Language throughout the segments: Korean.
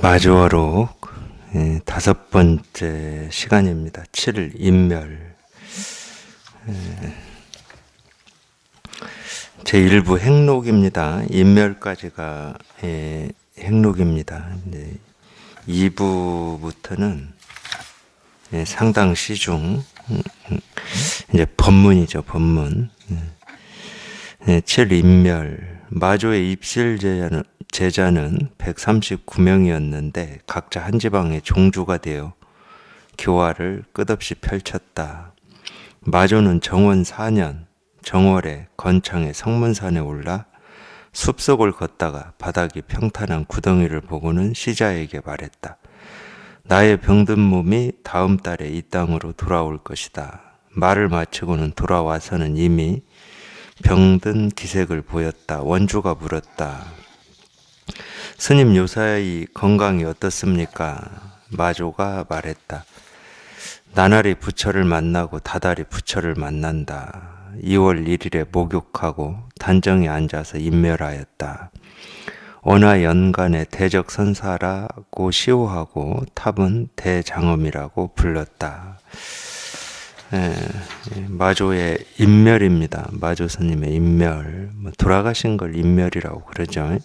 마주어록 다섯 번째 시간입니다. 7일 인멸. 제1부 행록입니다. 인멸까지가 행록입니다. 2부부터는 상당 시중 이제 법문이죠. 법문. 7인멸. 마조의 입실 제자는 139명이었는데 각자 한 지방의 종주가 되어 교화를 끝없이 펼쳤다. 마조는 정원 4년 정월에 건창의 성문산에 올라 숲속을 걷다가 바닥이 평탄한 구덩이를 보고는 시자에게 말했다. 나의 병든 몸이 다음 달에 이 땅으로 돌아올 것이다. 말을 마치고는 돌아와서는 이미 병든 기색을 보였다. 원주가 물었다. 스님 요사의 건강이 어떻습니까? 마조가 말했다. 나날이 부처를 만나고 다달이 부처를 만난다. 2월 1일에 목욕하고 단정히 앉아서 인멸하였다. 언화 연간에 대적선사라고 시호하고 탑은 대장엄이라고 불렀다. 마조의 인멸입니다. 마조 스님의 인멸. 돌아가신 걸 인멸이라고 그러죠.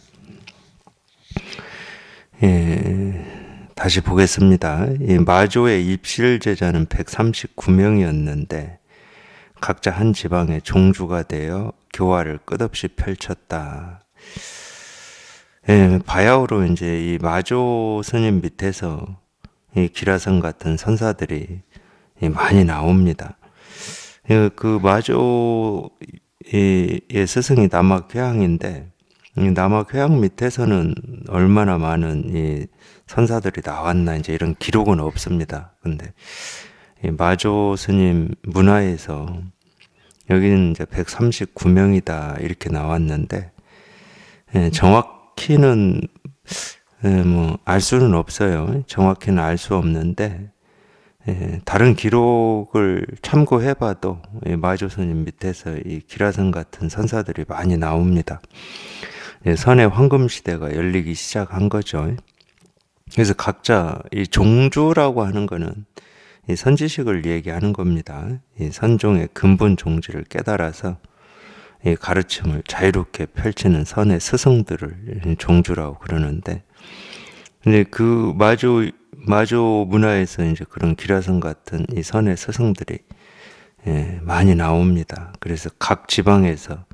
다시 보겠습니다. 이 마조의 입실 제자는 139명이었는데 각자 한 지방의 종주가 되어 교화를 끝없이 펼쳤다. 바야흐로 이제 이 마조 스님 밑에서 이 기라성 같은 선사들이 많이 나옵니다. 그 마조의 스승이 남학회양인데 남학회양 밑에서는 얼마나 많은 이 선사들이 나왔나 이제 이런 기록은 없습니다. 근데 이 마조 스님 문화에서 여기는 이제 139명이다 이렇게 나왔는데 정확히는 뭐 알 수는 없어요. 정확히는 알 수 없는데 다른 기록을 참고해봐도 마조 스님 밑에서 이 기라성 같은 선사들이 많이 나옵니다. 선의 황금 시대가 열리기 시작한 거죠. 그래서 각자 이 종주라고 하는 거는 이 선지식을 얘기하는 겁니다. 이 선종의 근본 종지를 깨달아서 이 가르침을 자유롭게 펼치는 선의 스승들을 종주라고 그러는데, 근데 그 마조 문화에서 이제 그런 기라성 같은 이 선의 스승들이 많이 나옵니다. 그래서 각 지방에서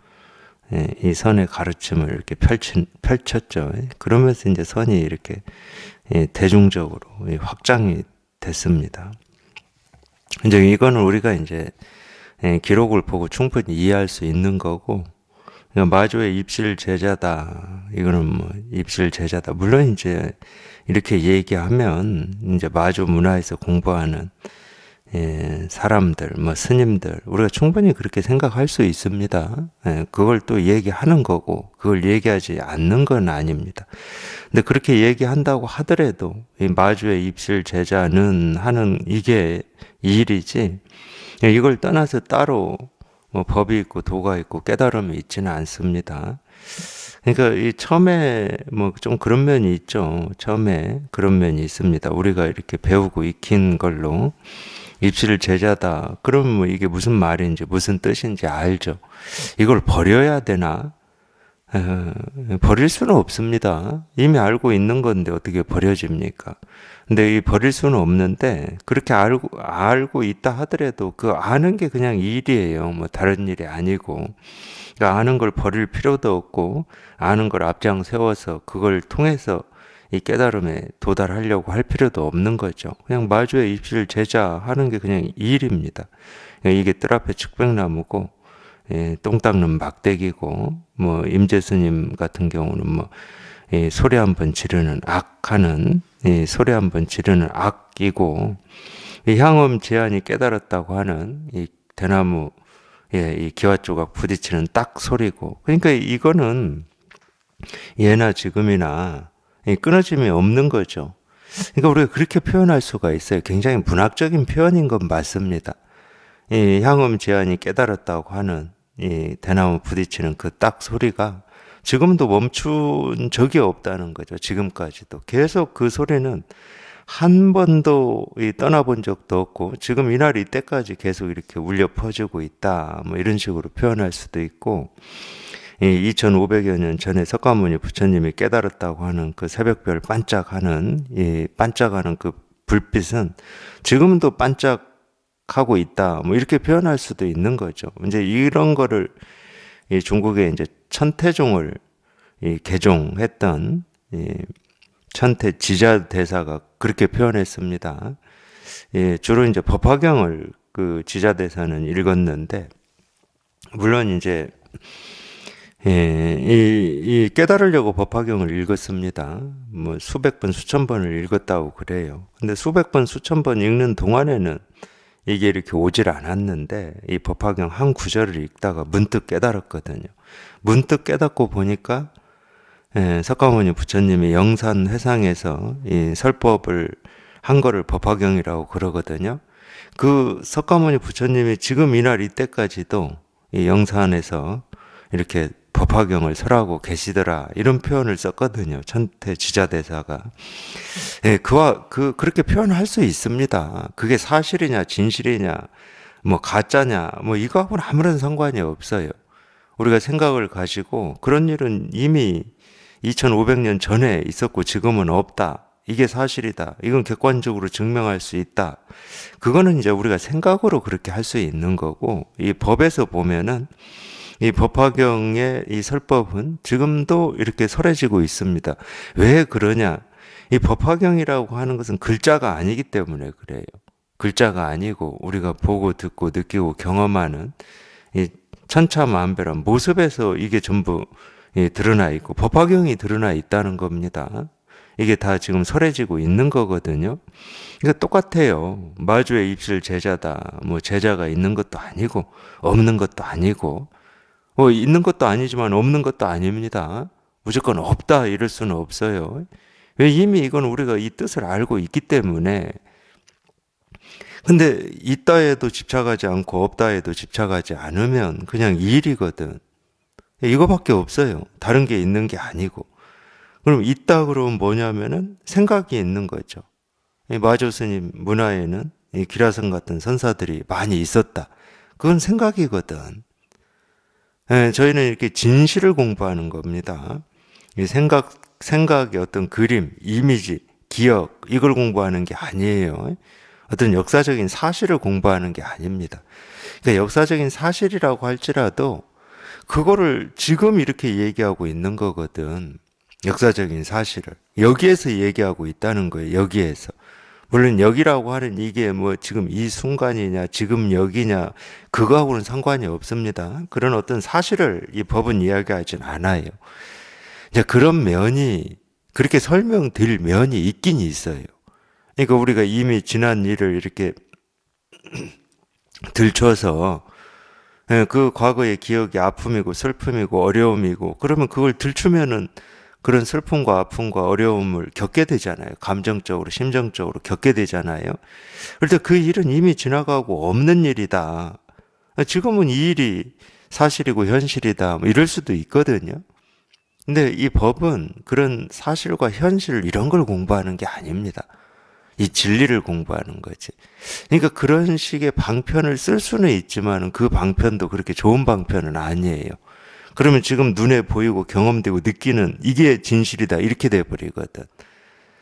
이 선의 가르침을 이렇게 펼쳤죠. 그러면서 이제 선이 이렇게 대중적으로 확장이 됐습니다. 이제 이거는 우리가 이제 기록을 보고 충분히 이해할 수 있는 거고, 마조의 입실 제자다. 이거는 뭐 입실 제자다. 물론 이제 이렇게 얘기하면 이제 마조 문화에서 공부하는 사람들, 뭐 스님들, 우리가 충분히 그렇게 생각할 수 있습니다. 그걸 또 얘기하는 거고, 그걸 얘기하지 않는 건 아닙니다. 근데 그렇게 얘기한다고 하더라도 이 마조의 입실 제자는 하는 이게 일이지, 이걸 떠나서 따로 뭐 법이 있고 도가 있고 깨달음이 있지는 않습니다. 그러니까 이 처음에 뭐 좀 그런 면이 있죠. 처음에 그런 면이 있습니다. 우리가 이렇게 배우고 익힌 걸로 입실 제자다. 그러면 뭐 이게 무슨 말인지 무슨 뜻인지 알죠. 이걸 버려야 되나? 버릴 수는 없습니다. 이미 알고 있는 건데 어떻게 버려집니까? 근데 이 버릴 수는 없는데 그렇게 알고 있다 하더라도 그 아는 게 그냥 일이에요. 뭐 다른 일이 아니고. 그러니까 아는 걸 버릴 필요도 없고 아는 걸 앞장 세워서 그걸 통해서 이 깨달음에 도달하려고 할 필요도 없는 거죠. 그냥 마주의 입실 제자 하는 게 그냥 일입니다. 이게 뜰 앞에 측백나무고 똥 닦는 막대기고, 뭐 임재스님 같은 경우는 뭐 소리 한번 지르는 악하는 소리 한번 지르는 악이고, 이 향음 제한이 깨달았다고 하는 이 대나무 이 기와 조각 부딪히는 딱 소리고. 그러니까 이거는 예나 지금이나 끊어짐이 없는 거죠. 그러니까 우리가 그렇게 표현할 수가 있어요. 굉장히 문학적인 표현인 건 맞습니다. 이 향음 제한이 깨달았다고 하는 이 대나무 부딪히는 그 딱 소리가 지금도 멈춘 적이 없다는 거죠. 지금까지도. 계속 그 소리는 한 번도 떠나본 적도 없고, 지금 이날 이때까지 계속 이렇게 울려 퍼지고 있다. 뭐 이런 식으로 표현할 수도 있고, 2500여 년 전에 석가모니 부처님이 깨달았다고 하는 그 새벽별 반짝하는, 반짝하는 그 불빛은 지금도 반짝하고 있다. 뭐 이렇게 표현할 수도 있는 거죠. 이제 이런 거를 중국의 이제 천태종을 개종했던 천태 지자대사가 그렇게 표현했습니다. 주로 이제 법화경을 그 지자대사는 읽었는데, 물론 이제 이 깨달으려고 법화경을 읽었습니다. 뭐 수백 번, 수천 번을 읽었다고 그래요. 근데 수백 번, 수천 번 읽는 동안에는 이게 이렇게 오질 않았는데, 이 법화경 한 구절을 읽다가 문득 깨달았거든요. 문득 깨닫고 보니까 석가모니 부처님이 영산 회상에서 이 설법을 한 거를 법화경이라고 그러거든요. 그 석가모니 부처님이 지금 이날 이때까지도 이 영산에서 이렇게 법화경을 설하고 계시더라, 이런 표현을 썼거든요. 천태 지자대사가. 그렇게 표현할 수 있습니다. 그게 사실이냐 진실이냐 뭐 가짜냐 뭐 이거하고는 아무런 상관이 없어요. 우리가 생각을 가지고 그런 일은 이미 2500년 전에 있었고 지금은 없다, 이게 사실이다, 이건 객관적으로 증명할 수 있다, 그거는 이제 우리가 생각으로 그렇게 할 수 있는 거고, 이 법에서 보면은 이 법화경의 이 설법은 지금도 이렇게 설해지고 있습니다. 왜 그러냐? 이 법화경이라고 하는 것은 글자가 아니기 때문에 그래요. 글자가 아니고 우리가 보고 듣고 느끼고 경험하는 이 천차만별한 모습에서 이게 전부 드러나 있고 법화경이 드러나 있다는 겁니다. 이게 다 지금 설해지고 있는 거거든요. 그러니까 똑같아요. 마주의 입실 제자다. 뭐 제자가 있는 것도 아니고 없는 것도 아니고, 있는 것도 아니지만 없는 것도 아닙니다. 무조건 없다 이럴 수는 없어요. 왜? 이미 이건 우리가 이 뜻을 알고 있기 때문에. 근데 있다에도 집착하지 않고 없다에도 집착하지 않으면 그냥 일이거든. 이거밖에 없어요. 다른 게 있는 게 아니고. 그럼 있다 그러면 뭐냐면은 생각이 있는 거죠. 마조 스님 문화에는 이 기라성 같은 선사들이 많이 있었다. 그건 생각이거든. 저희는 이렇게 진실을 공부하는 겁니다. 이 생각의 어떤 그림, 이미지, 기억, 이걸 공부하는 게 아니에요. 어떤 역사적인 사실을 공부하는 게 아닙니다. 그러니까 역사적인 사실이라고 할지라도 그거를 지금 이렇게 얘기하고 있는 거거든. 역사적인 사실을 여기에서 얘기하고 있다는 거예요. 여기에서. 물론 여기라고 하는 이게 뭐 지금 이 순간이냐 지금 여기냐 그거하고는 상관이 없습니다. 그런 어떤 사실을 이 법은 이야기하진 않아요. 이제 그런 면이, 그렇게 설명드릴 면이 있긴 있어요. 그러니까 우리가 이미 지난 일을 이렇게 들춰서 그 과거의 기억이 아픔이고 슬픔이고 어려움이고, 그러면 그걸 들추면은 그런 슬픔과 아픔과 어려움을 겪게 되잖아요. 감정적으로, 심정적으로 겪게 되잖아요. 그럴 때 그 일은 이미 지나가고 없는 일이다. 지금은 이 일이 사실이고 현실이다. 뭐 이럴 수도 있거든요. 근데 이 법은 그런 사실과 현실 이런 걸 공부하는 게 아닙니다. 이 진리를 공부하는 거지. 그러니까 그런 식의 방편을 쓸 수는 있지만 그 방편도 그렇게 좋은 방편은 아니에요. 그러면 지금 눈에 보이고 경험되고 느끼는 이게 진실이다 이렇게 돼버리거든.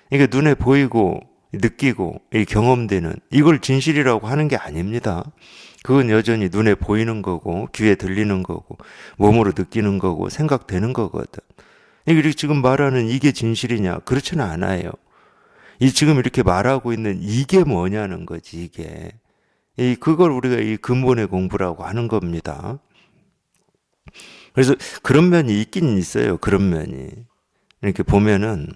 그러니까 눈에 보이고 느끼고 이 경험되는 이걸 진실이라고 하는 게 아닙니다. 그건 여전히 눈에 보이는 거고 귀에 들리는 거고 몸으로 느끼는 거고 생각되는 거거든. 그러니까 지금 말하는 이게 진실이냐? 그렇지는 않아요. 이 지금 이렇게 말하고 있는 이게 뭐냐는 거지, 이게. 그걸 우리가 이 근본의 공부라고 하는 겁니다. 그래서 그런 면이 있긴 있어요. 그런 면이. 이렇게 보면은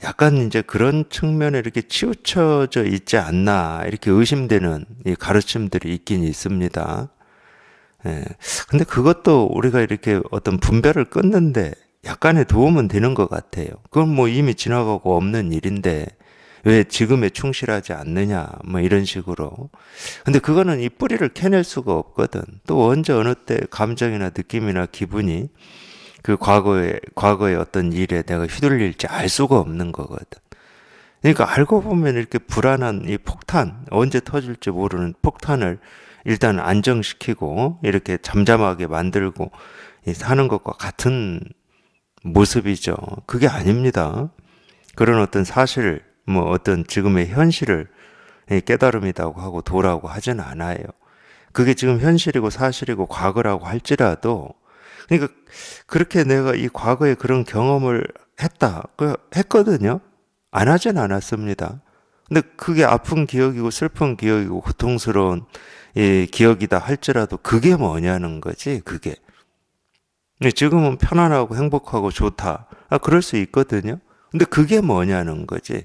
약간 이제 그런 측면에 이렇게 치우쳐져 있지 않나 이렇게 의심되는 이 가르침들이 있긴 있습니다. 근데 그것도 우리가 이렇게 어떤 분별을 끊는데 약간의 도움은 되는 것 같아요. 그건 뭐 이미 지나가고 없는 일인데 왜 지금에 충실하지 않느냐 뭐 이런 식으로. 근데 그거는 이 뿌리를 캐낼 수가 없거든. 또 언제 어느 때 감정이나 느낌이나 기분이 그 과거의 어떤 일에 내가 휘둘릴지 알 수가 없는 거거든. 그러니까 알고 보면 이렇게 불안한 이 폭탄, 언제 터질지 모르는 폭탄을 일단 안정시키고 이렇게 잠잠하게 만들고 사는 것과 같은 모습이죠. 그게 아닙니다. 그런 어떤 사실, 뭐 어떤 지금의 현실을 깨달음이라고 하고 도라고 하진 않아요. 그게 지금 현실이고 사실이고 과거라고 할지라도, 그러니까 그렇게 내가 이 과거에 그런 경험을 했거든요. 안 하진 않았습니다. 근데 그게 아픈 기억이고 슬픈 기억이고 고통스러운 기억이다 할지라도 그게 뭐냐는 거지, 그게. 근데 지금은 편안하고 행복하고 좋다. 그럴 수 있거든요. 근데 그게 뭐냐는 거지.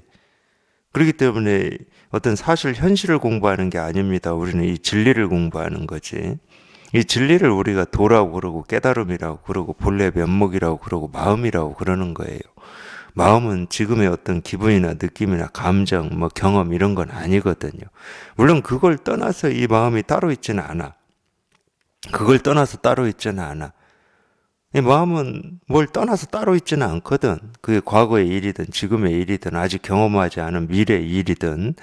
그렇기 때문에 어떤 사실 현실을 공부하는 게 아닙니다. 우리는 이 진리를 공부하는 거지. 이 진리를 우리가 도라고 그러고 깨달음이라고 그러고 본래 면목이라고 그러고 마음이라고 그러는 거예요. 마음은 지금의 어떤 기분이나 느낌이나 감정, 뭐 경험 이런 건 아니거든요. 물론 그걸 떠나서 이 마음이 따로 있지는 않아. 그걸 떠나서 따로 있지는 않아. 이 마음은 뭘 떠나서 따로 있지는 않거든. 그게 과거의 일이든 지금의 일이든 아직 경험하지 않은 미래의 일이든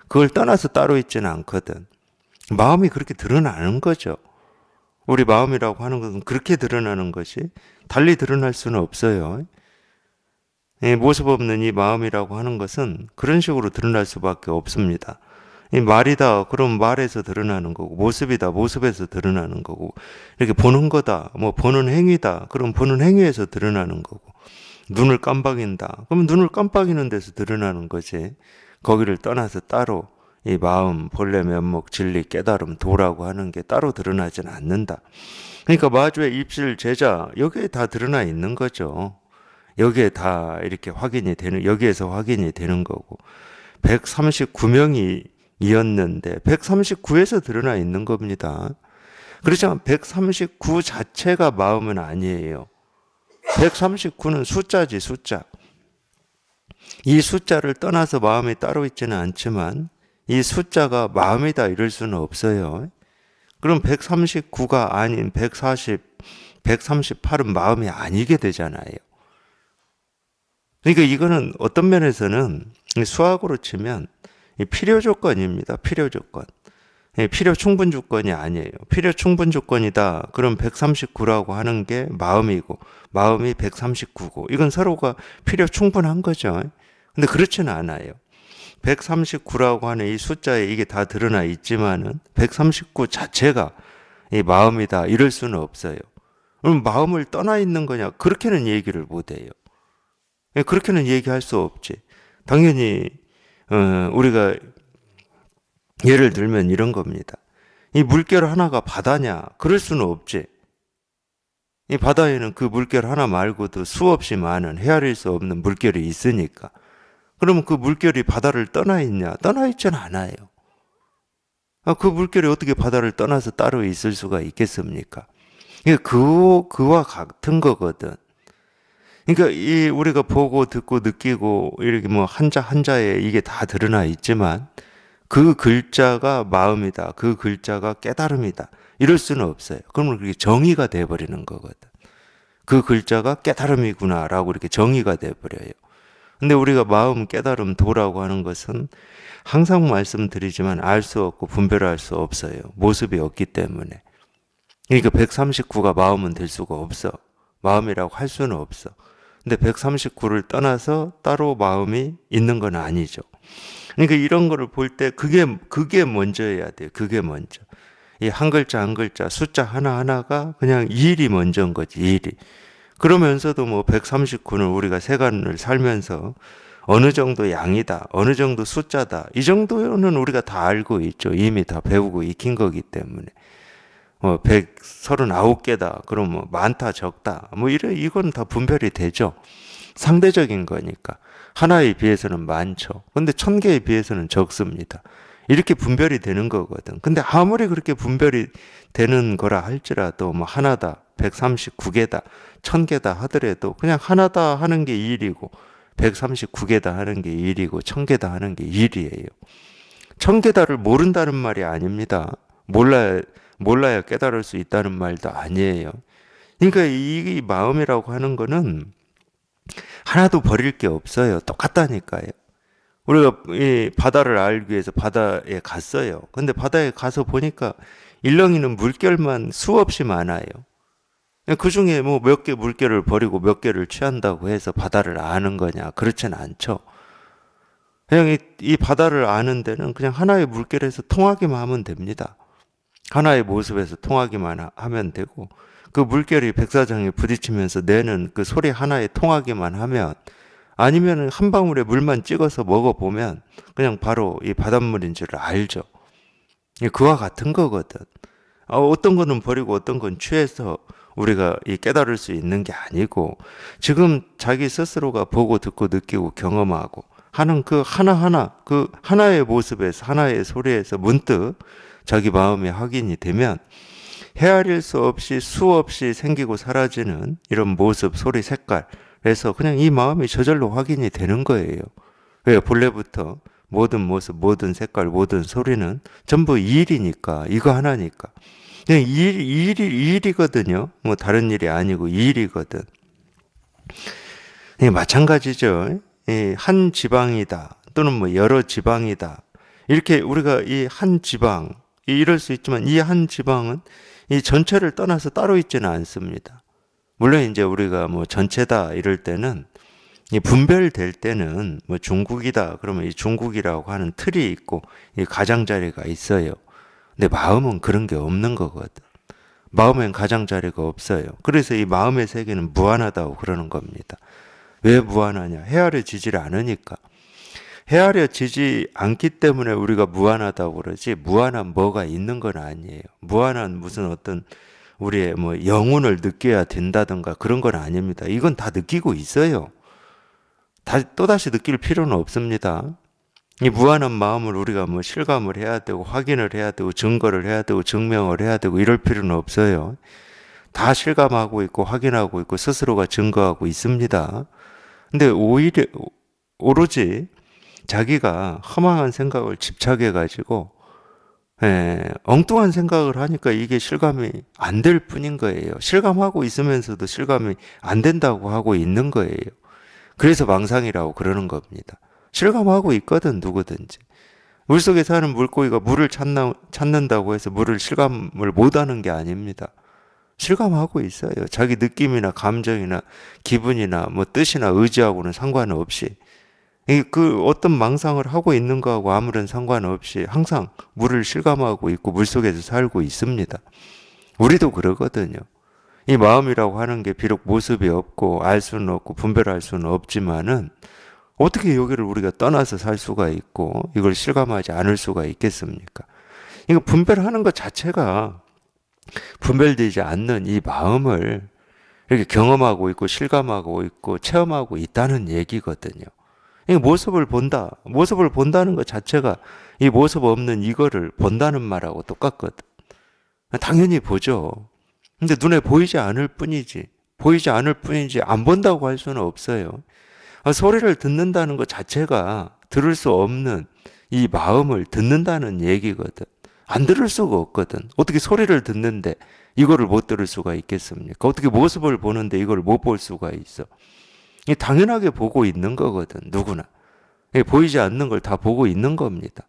그걸 떠나서 따로 있지는 않거든. 마음이 그렇게 드러나는 거죠. 우리 마음이라고 하는 것은 그렇게 드러나는 것이 달리 드러날 수는 없어요. 모습 없는 이 마음이라고 하는 것은 그런 식으로 드러날 수밖에 없습니다. 이 말이다, 그럼 말에서 드러나는 거고, 모습이다, 모습에서 드러나는 거고, 이렇게 보는 거다, 뭐 보는 행위다, 그럼 보는 행위에서 드러나는 거고, 눈을 깜빡인다, 그러면 눈을 깜빡이는 데서 드러나는 거지. 거기를 떠나서 따로 이 마음, 본래 면목, 진리, 깨달음, 도라고 하는 게 따로 드러나지는 않는다. 그러니까 마주의 입실, 제자, 여기에 다 드러나 있는 거죠. 여기에 다 이렇게 여기에서 확인이 되는 거고, 139명이 이었는데 139에서 드러나 있는 겁니다. 그렇지만 139 자체가 마음은 아니에요. 139는 숫자지, 숫자. 이 숫자를 떠나서 마음이 따로 있지는 않지만 이 숫자가 마음이다 이럴 수는 없어요. 그럼 139가 아닌 140, 138은 마음이 아니게 되잖아요. 그러니까 이거는 어떤 면에서는 수학으로 치면 필요 조건입니다. 필요 조건. 필요 충분 조건이 아니에요. 필요 충분 조건이다. 그럼 139라고 하는 게 마음이고 마음이 139고 이건 서로가 필요 충분한 거죠. 근데 그렇지는 않아요. 139라고 하는 이 숫자에 이게 다 드러나 있지만은 139 자체가 이 마음이다 이럴 수는 없어요. 그럼 마음을 떠나 있는 거냐? 그렇게는 얘기를 못 해요. 그렇게는 얘기할 수 없지. 당연히 우리가 예를 들면 이런 겁니다. 이 물결 하나가 바다냐? 그럴 수는 없지. 이 바다에는 그 물결 하나 말고도 수없이 많은 헤아릴 수 없는 물결이 있으니까. 그러면 그 물결이 바다를 떠나 있냐? 떠나 있지는 않아요. 그 물결이 어떻게 바다를 떠나서 따로 있을 수가 있겠습니까? 그와 같은 거거든. 그러니까 이 우리가 보고 듣고 느끼고 이렇게 뭐 한자 한자에 이게 다 드러나 있지만 그 글자가 마음이다. 그 글자가 깨달음이다. 이럴 수는 없어요. 그러면 그게 정의가 돼버리는 거거든. 그 글자가 깨달음이구나라고 이렇게 정의가 돼버려요. 근데 우리가 마음, 깨달음, 도라고 하는 것은 항상 말씀드리지만 알 수 없고 분별할 수 없어요. 모습이 없기 때문에. 그러니까 139가 마음은 될 수가 없어. 마음이라고 할 수는 없어. 근데 139를 떠나서 따로 마음이 있는 건 아니죠. 그러니까 이런 거를 볼 때 그게 먼저여야 돼요. 그게 먼저. 이 한 글자 한 글자 숫자 하나하나가 그냥 일이 먼저인 거지, 일이. 그러면서도 뭐 139는 우리가 세간을 살면서 어느 정도 양이다, 어느 정도 숫자다, 이 정도는 우리가 다 알고 있죠. 이미 다 배우고 익힌 거기 때문에. 139개다. 그럼 뭐 많다, 적다. 뭐 이건 다 분별이 되죠. 상대적인 거니까. 하나에 비해서는 많죠. 근데 1000개에 비해서는 적습니다. 이렇게 분별이 되는 거거든. 근데 아무리 그렇게 분별이 되는 거라 할지라도 뭐 하나다, 139개다, 1000개다 하더라도 그냥 하나다 하는 게 일이고 139개다 하는 게 일이고 1000개다 하는 게 일이에요. 1000개다를 모른다는 말이 아닙니다. 몰라야 깨달을 수 있다는 말도 아니에요. 그러니까 이 마음이라고 하는 거는 하나도 버릴 게 없어요. 똑같다니까요. 우리가 이 바다를 알기 위해서 바다에 갔어요. 근데 바다에 가서 보니까 일렁이는 물결만 수없이 많아요. 그 중에 뭐 몇 개 물결을 버리고 몇 개를 취한다고 해서 바다를 아는 거냐? 그렇진 않죠. 그냥 이 바다를 아는 데는 그냥 하나의 물결에서 통하기만 하면 됩니다. 하나의 모습에서 통하기만 하면 되고, 그 물결이 백사장에 부딪히면서 내는 그 소리 하나에 통하기만 하면, 아니면 한 방울의 물만 찍어서 먹어보면 그냥 바로 이 바닷물인 줄 알죠. 그와 같은 거거든. 어떤 거는 버리고 어떤 건 취해서 우리가 이 깨달을 수 있는 게 아니고, 지금 자기 스스로가 보고 듣고 느끼고 경험하고 하는 그 하나하나, 그 하나의 모습에서, 하나의 소리에서 문득 자기 마음이 확인이 되면 헤아릴 수 없이 수없이 생기고 사라지는 이런 모습, 소리, 색깔에서 그냥 이 마음이 저절로 확인이 되는 거예요. 왜? 본래부터 모든 모습, 모든 색깔, 모든 소리는 전부 일이니까, 이거 하나니까. 그냥 일이거든요. 뭐 다른 일이 아니고 일이거든. 마찬가지죠. 한 지방이다. 또는 뭐 여러 지방이다. 이렇게 우리가 이 한 지방, 이럴 수 있지만 이 한 지방은 이 전체를 떠나서 따로 있지는 않습니다. 물론 이제 우리가 뭐 전체다 이럴 때는 이 분별될 때는 뭐 중국이다 그러면 이 중국이라고 하는 틀이 있고 이 가장자리가 있어요. 근데 마음은 그런 게 없는 거거든. 마음엔 가장자리가 없어요. 그래서 이 마음의 세계는 무한하다고 그러는 겁니다. 왜 무한하냐? 헤아려지질 않으니까. 헤아려지지 않기 때문에 우리가 무한하다고 그러지, 무한한 뭐가 있는 건 아니에요. 무한한 무슨 어떤 우리의 뭐 영혼을 느껴야 된다든가 그런 건 아닙니다. 이건 다 느끼고 있어요. 또다시 느낄 필요는 없습니다. 이 무한한 마음을 우리가 뭐 실감을 해야 되고 확인을 해야 되고 증거를 해야 되고 증명을 해야 되고 이럴 필요는 없어요. 다 실감하고 있고 확인하고 있고 스스로가 증거하고 있습니다. 근데 오로지 자기가 허망한 생각을 집착해 가지고 엉뚱한 생각을 하니까 이게 실감이 안 될 뿐인 거예요. 실감하고 있으면서도 실감이 안 된다고 하고 있는 거예요. 그래서 망상이라고 그러는 겁니다. 실감하고 있거든, 누구든지. 물속에 사는 물고기가 물을 찾는다고 해서 물을 실감을 못하는 게 아닙니다. 실감하고 있어요. 자기 느낌이나 감정이나 기분이나 뭐 뜻이나 의지하고는 상관없이. 그 어떤 망상을 하고 있는 거하고 아무런 상관없이 항상 물을 실감하고 있고 물속에서 살고 있습니다. 우리도 그러거든요. 이 마음이라고 하는 게 비록 모습이 없고 알 수는 없고 분별할 수는 없지만은 어떻게 여기를 우리가 떠나서 살 수가 있고 이걸 실감하지 않을 수가 있겠습니까? 이거 분별하는 것 자체가 분별되지 않는 이 마음을 이렇게 경험하고 있고 실감하고 있고 체험하고 있다는 얘기거든요. 이 모습을 본다. 모습을 본다는 것 자체가 이 모습 없는 이거를 본다는 말하고 똑같거든. 당연히 보죠. 근데 눈에 보이지 않을 뿐이지. 보이지 않을 뿐이지 안 본다고 할 수는 없어요. 소리를 듣는다는 것 자체가 들을 수 없는 이 마음을 듣는다는 얘기거든. 안 들을 수가 없거든. 어떻게 소리를 듣는데 이거를 못 들을 수가 있겠습니까? 어떻게 모습을 보는데 이걸 못 볼 수가 있어? 당연하게 보고 있는 거거든, 누구나. 보이지 않는 걸 다 보고 있는 겁니다.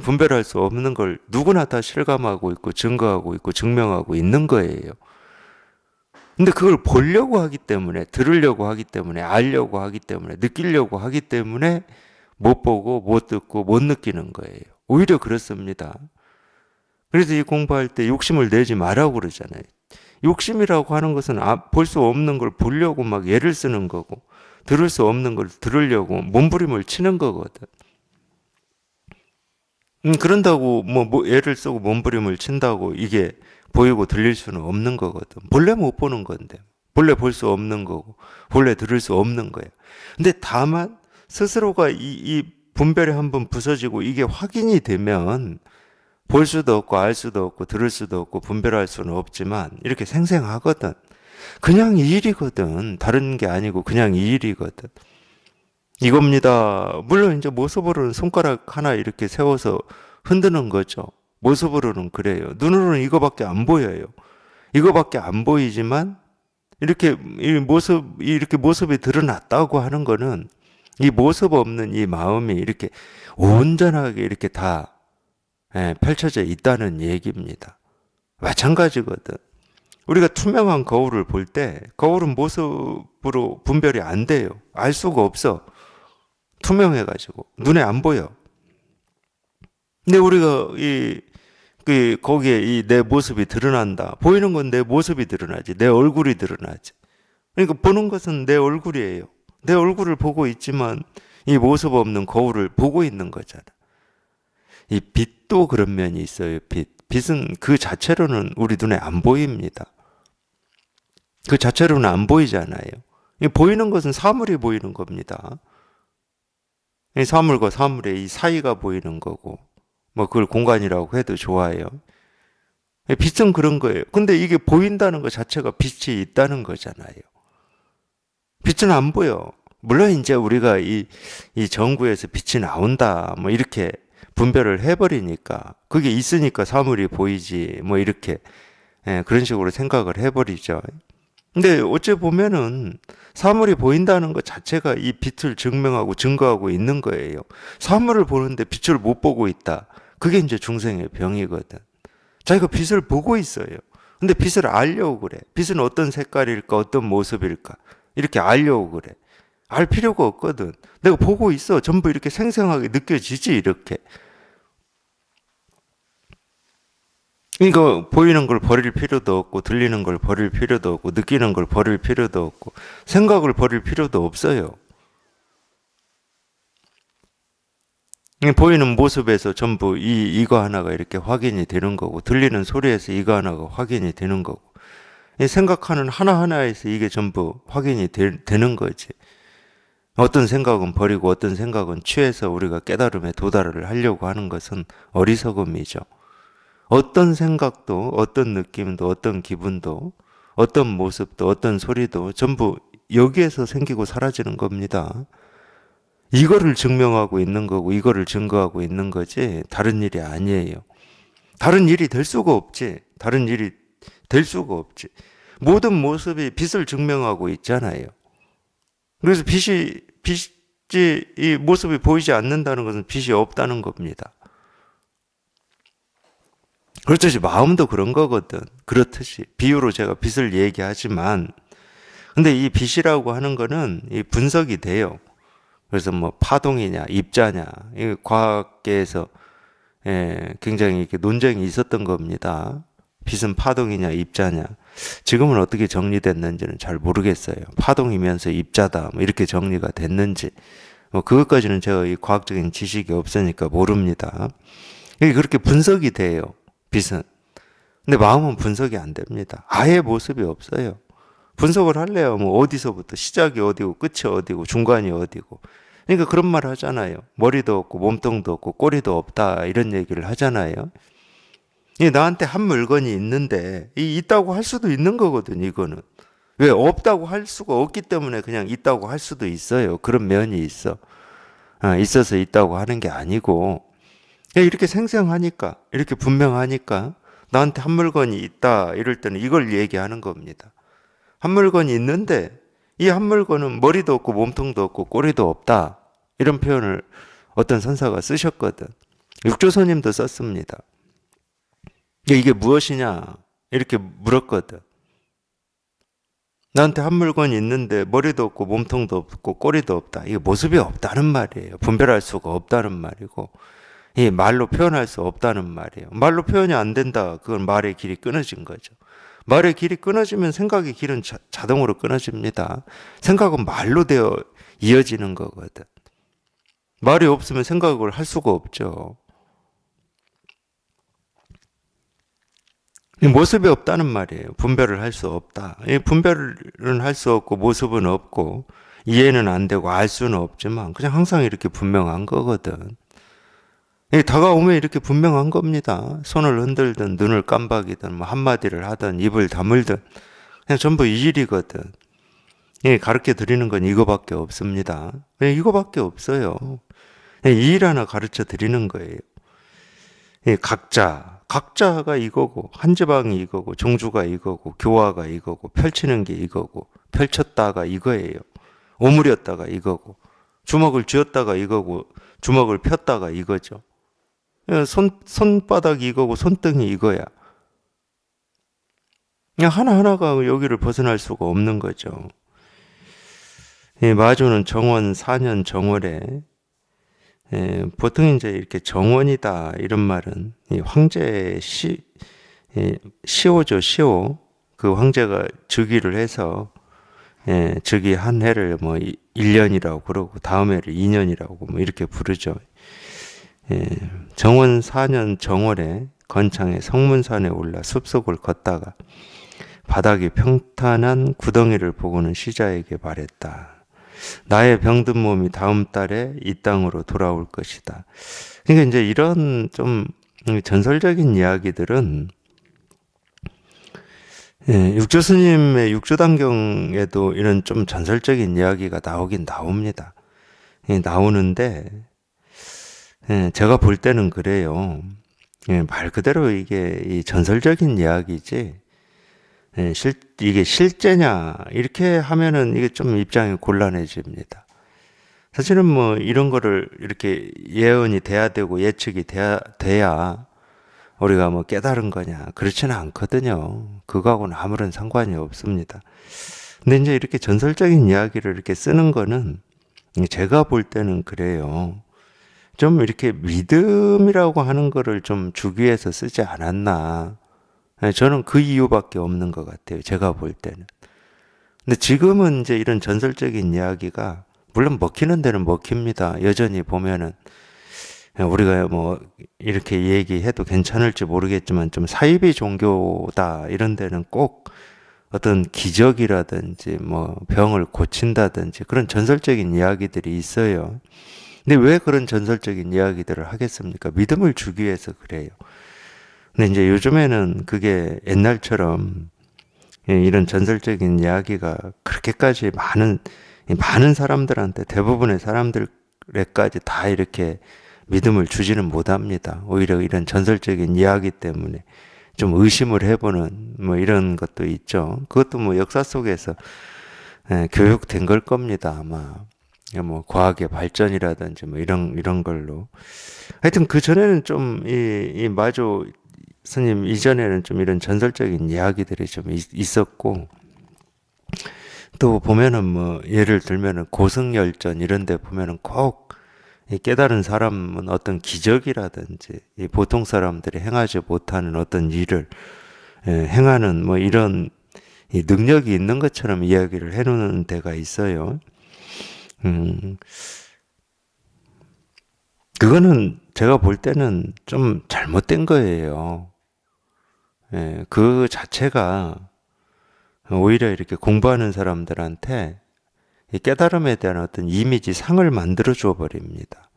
분별할 수 없는 걸 누구나 다 실감하고 있고 증거하고 있고 증명하고 있는 거예요. 근데 그걸 보려고 하기 때문에, 들으려고 하기 때문에, 알려고 하기 때문에, 느끼려고 하기 때문에 못 보고 못 듣고 못 느끼는 거예요. 오히려 그렇습니다. 그래서 이 공부할 때 욕심을 내지 말라고 그러잖아요. 욕심이라고 하는 것은 볼 수 없는 걸 보려고 막 애를 쓰는 거고, 들을 수 없는 걸 들으려고 몸부림을 치는 거거든. 그런다고 뭐 애를 쓰고 몸부림을 친다고 이게 보이고 들릴 수는 없는 거거든. 본래 못 보는 건데. 본래 볼 수 없는 거고, 본래 들을 수 없는 거야. 근데 다만 스스로가 이 분별이 한번 부서지고 이게 확인이 되면 볼 수도 없고 알 수도 없고 들을 수도 없고 분별할 수는 없지만 이렇게 생생하거든. 그냥 이 일이거든. 다른 게 아니고 그냥 이 일이거든. 이겁니다. 물론 이제 모습으로는 손가락 하나 이렇게 세워서 흔드는 거죠. 모습으로는 그래요. 눈으로는 이거밖에 안 보여요. 이거밖에 안 보이지만 이렇게 이렇게 모습이 드러났다고 하는 거는 이 모습 없는 이 마음이 이렇게 온전하게 이렇게 다 펼쳐져 있다는 얘기입니다. 마찬가지거든. 우리가 투명한 거울을 볼 때 거울은 모습으로 분별이 안 돼요. 알 수가 없어. 투명해가지고 눈에 안 보여. 근데 우리가 거기에 이 내 모습이 드러난다. 보이는 건 내 모습이 드러나지. 내 얼굴이 드러나지. 그러니까 보는 것은 내 얼굴이에요. 내 얼굴을 보고 있지만 이 모습 없는 거울을 보고 있는 거잖아. 이 빛도 그런 면이 있어요. 빛은 그 자체로는 우리 눈에 안 보입니다. 그 자체로는 안 보이잖아요. 보이는 것은 사물이 보이는 겁니다. 이 사물과 사물의 이 사이가 보이는 거고, 뭐 그걸 공간이라고 해도 좋아요. 빛은 그런 거예요. 근데 이게 보인다는 것 자체가 빛이 있다는 거잖아요. 빛은 안 보여. 물론 이제 우리가 이 전구에서 빛이 나온다, 뭐 이렇게 분별을 해버리니까, 그게 있으니까 사물이 보이지, 뭐 이렇게, 그런 식으로 생각을 해버리죠. 근데 어째 보면은 사물이 보인다는 것 자체가 이 빛을 증명하고 증거하고 있는 거예요. 사물을 보는데 빛을 못 보고 있다. 그게 이제 중생의 병이거든. 자기가 빛을 보고 있어요. 근데 빛을 알려고 그래. 빛은 어떤 색깔일까, 어떤 모습일까. 이렇게 알려고 그래. 알 필요가 없거든. 내가 보고 있어. 전부 이렇게 생생하게 느껴지지, 이렇게. 그러니까 보이는 걸 버릴 필요도 없고, 들리는 걸 버릴 필요도 없고, 느끼는 걸 버릴 필요도 없고, 생각을 버릴 필요도 없어요. 보이는 모습에서 전부 이거 하나가 이렇게 확인이 되는 거고, 들리는 소리에서 이거 하나가 확인이 되는 거고, 생각하는 하나하나에서 이게 전부 확인이 되는 거지. 어떤 생각은 버리고 어떤 생각은 취해서 우리가 깨달음에 도달을 하려고 하는 것은 어리석음이죠. 어떤 생각도, 어떤 느낌도, 어떤 기분도, 어떤 모습도, 어떤 소리도 전부 여기에서 생기고 사라지는 겁니다. 이거를 증명하고 있는 거고, 이거를 증거하고 있는 거지, 다른 일이 아니에요. 다른 일이 될 수가 없지. 다른 일이 될 수가 없지. 모든 모습이 빛을 증명하고 있잖아요. 그래서 빛이 이 모습이 보이지 않는다는 것은 빛이 없다는 겁니다. 그렇듯이 마음도 그런 거거든. 그렇듯이 비유로 제가 빛을 얘기하지만, 근데 이 빛이라고 하는 거는 이 분석이 돼요. 그래서 뭐 파동이냐 입자냐, 이 과학계에서 굉장히 이렇게 논쟁이 있었던 겁니다. 빛은 파동이냐 입자냐. 지금은 어떻게 정리됐는지는 잘 모르겠어요. 파동이면서 입자다, 뭐 이렇게 정리가 됐는지, 뭐 그것까지는 제가 이 과학적인 지식이 없으니까 모릅니다. 이게 그렇게 분석이 돼요. 빛은. 근데 마음은 분석이 안 됩니다. 아예 모습이 없어요. 분석을 할래요. 뭐 어디서부터 시작이 어디고 끝이 어디고 중간이 어디고. 그러니까 그런 말 하잖아요. 머리도 없고 몸통도 없고 꼬리도 없다, 이런 얘기를 하잖아요. 이 나한테 한 물건이 있는데 이 있다고 할 수도 있는 거거든, 이거는. 왜 없다고 할 수가 없기 때문에 그냥 있다고 할 수도 있어요. 그런 면이 있어. 있어서 있다고 하는 게 아니고, 이렇게 생생하니까, 이렇게 분명하니까 나한테 한 물건이 있다 이럴 때는 이걸 얘기하는 겁니다. 한 물건이 있는데 이 한 물건은 머리도 없고 몸통도 없고 꼬리도 없다, 이런 표현을 어떤 선사가 쓰셨거든. 육조선님도 썼습니다. 이게 무엇이냐 이렇게 물었거든. 나한테 한 물건이 있는데 머리도 없고 몸통도 없고 꼬리도 없다. 이게 모습이 없다는 말이에요. 분별할 수가 없다는 말이고, 이 말로 표현할 수 없다는 말이에요. 말로 표현이 안 된다. 그건 말의 길이 끊어진 거죠. 말의 길이 끊어지면 생각의 길은 자동으로 끊어집니다. 생각은 말로 되어 이어지는 거거든. 말이 없으면 생각을 할 수가 없죠. 모습이 없다는 말이에요. 분별을 할 수 없다. 분별은 할 수 없고 모습은 없고 이해는 안 되고 알 수는 없지만 그냥 항상 이렇게 분명한 거거든. 다가오면 이렇게 분명한 겁니다. 손을 흔들든 눈을 깜박이든 뭐 한마디를 하든 입을 다물든 그냥 전부 이 일이거든. 가르쳐 드리는 건 이거밖에 없습니다. 이거밖에 없어요. 이 일 하나 가르쳐 드리는 거예요. 각자 각자가 이거고, 한지방이 이거고, 종주가 이거고, 교화가 이거고, 펼치는 게 이거고, 펼쳤다가 이거예요. 오므렸다가 이거고, 주먹을 쥐었다가 이거고, 주먹을 폈다가 이거죠. 손바닥이 이거고, 손등이 이거야. 그냥 하나하나가 여기를 벗어날 수가 없는 거죠. 이 마주는 정원 4년 정월에, 보통 이제 이렇게 정원이다 이런 말은 이 황제의 시오죠, 시오. 그 황제가 즉위를 해서 즉위 한 해를 뭐 1년이라고 그러고 다음 해를 2년이라고 뭐 이렇게 부르죠. 정원 4년 정월에 건창의 성문산에 올라 숲속을 걷다가 바닥이 평탄한 구덩이를 보고는 시자에게 말했다. 나의 병든 몸이 다음 달에 이 땅으로 돌아올 것이다. 그러니까 이제 이런 좀 전설적인 이야기들은 육조 스님의 육조단경에도 이런 좀 전설적인 이야기가 나오긴 나옵니다. 나오는데 제가 볼 때는 그래요. 말 그대로 이게 이 전설적인 이야기지 이게 실제냐 이렇게 하면은 이게 좀 입장이 곤란해집니다. 사실은 뭐 이런 거를 이렇게 예언이 돼야 되고 예측이 돼야 우리가 뭐 깨달은 거냐 그렇지는 않거든요. 그거하고는 아무런 상관이 없습니다. 근데 이제 이렇게 전설적인 이야기를 이렇게 쓰는 거는 제가 볼 때는 그래요. 좀 이렇게 믿음이라고 하는 거를 좀 주기 위해서 쓰지 않았나. 저는 그 이유밖에 없는 것 같아요. 제가 볼 때는. 근데 지금은 이제 이런 전설적인 이야기가 물론 먹히는 데는 먹힙니다. 여전히 보면은 우리가 뭐 이렇게 얘기해도 괜찮을지 모르겠지만 좀 사이비 종교다 이런 데는 꼭 어떤 기적이라든지 뭐 병을 고친다든지 그런 전설적인 이야기들이 있어요. 근데 왜 그런 전설적인 이야기들을 하겠습니까? 믿음을 주기 위해서 그래요. 근데 이제 요즘에는 그게 옛날처럼 이런 전설적인 이야기가 그렇게까지 많은 사람들한테 대부분의 사람들에까지 다 이렇게 믿음을 주지는 못합니다. 오히려 이런 전설적인 이야기 때문에 좀 의심을 해보는 뭐 이런 것도 있죠. 그것도 뭐 역사 속에서 교육된 걸 겁니다. 아마 뭐 과학의 발전이라든지 뭐 이런 걸로. 하여튼 그 전에는 좀 이 마조 스님 이전에는 좀 이런 전설적인 이야기들이 좀 있었고 또 보면은 뭐 예를 들면은 고승열전 이런 데 보면은 꼭 이 깨달은 사람은 어떤 기적이라든지 이 보통 사람들이 행하지 못하는 어떤 일을 행하는 뭐 이런 이 능력이 있는 것처럼 이야기를 해놓는 데가 있어요. 그거는 제가 볼 때는 좀 잘못된 거예요. 그 자체가 오히려 이렇게 공부하는 사람들한테 이 깨달음에 대한 어떤 이미지 상을 만들어 줘 버립니다.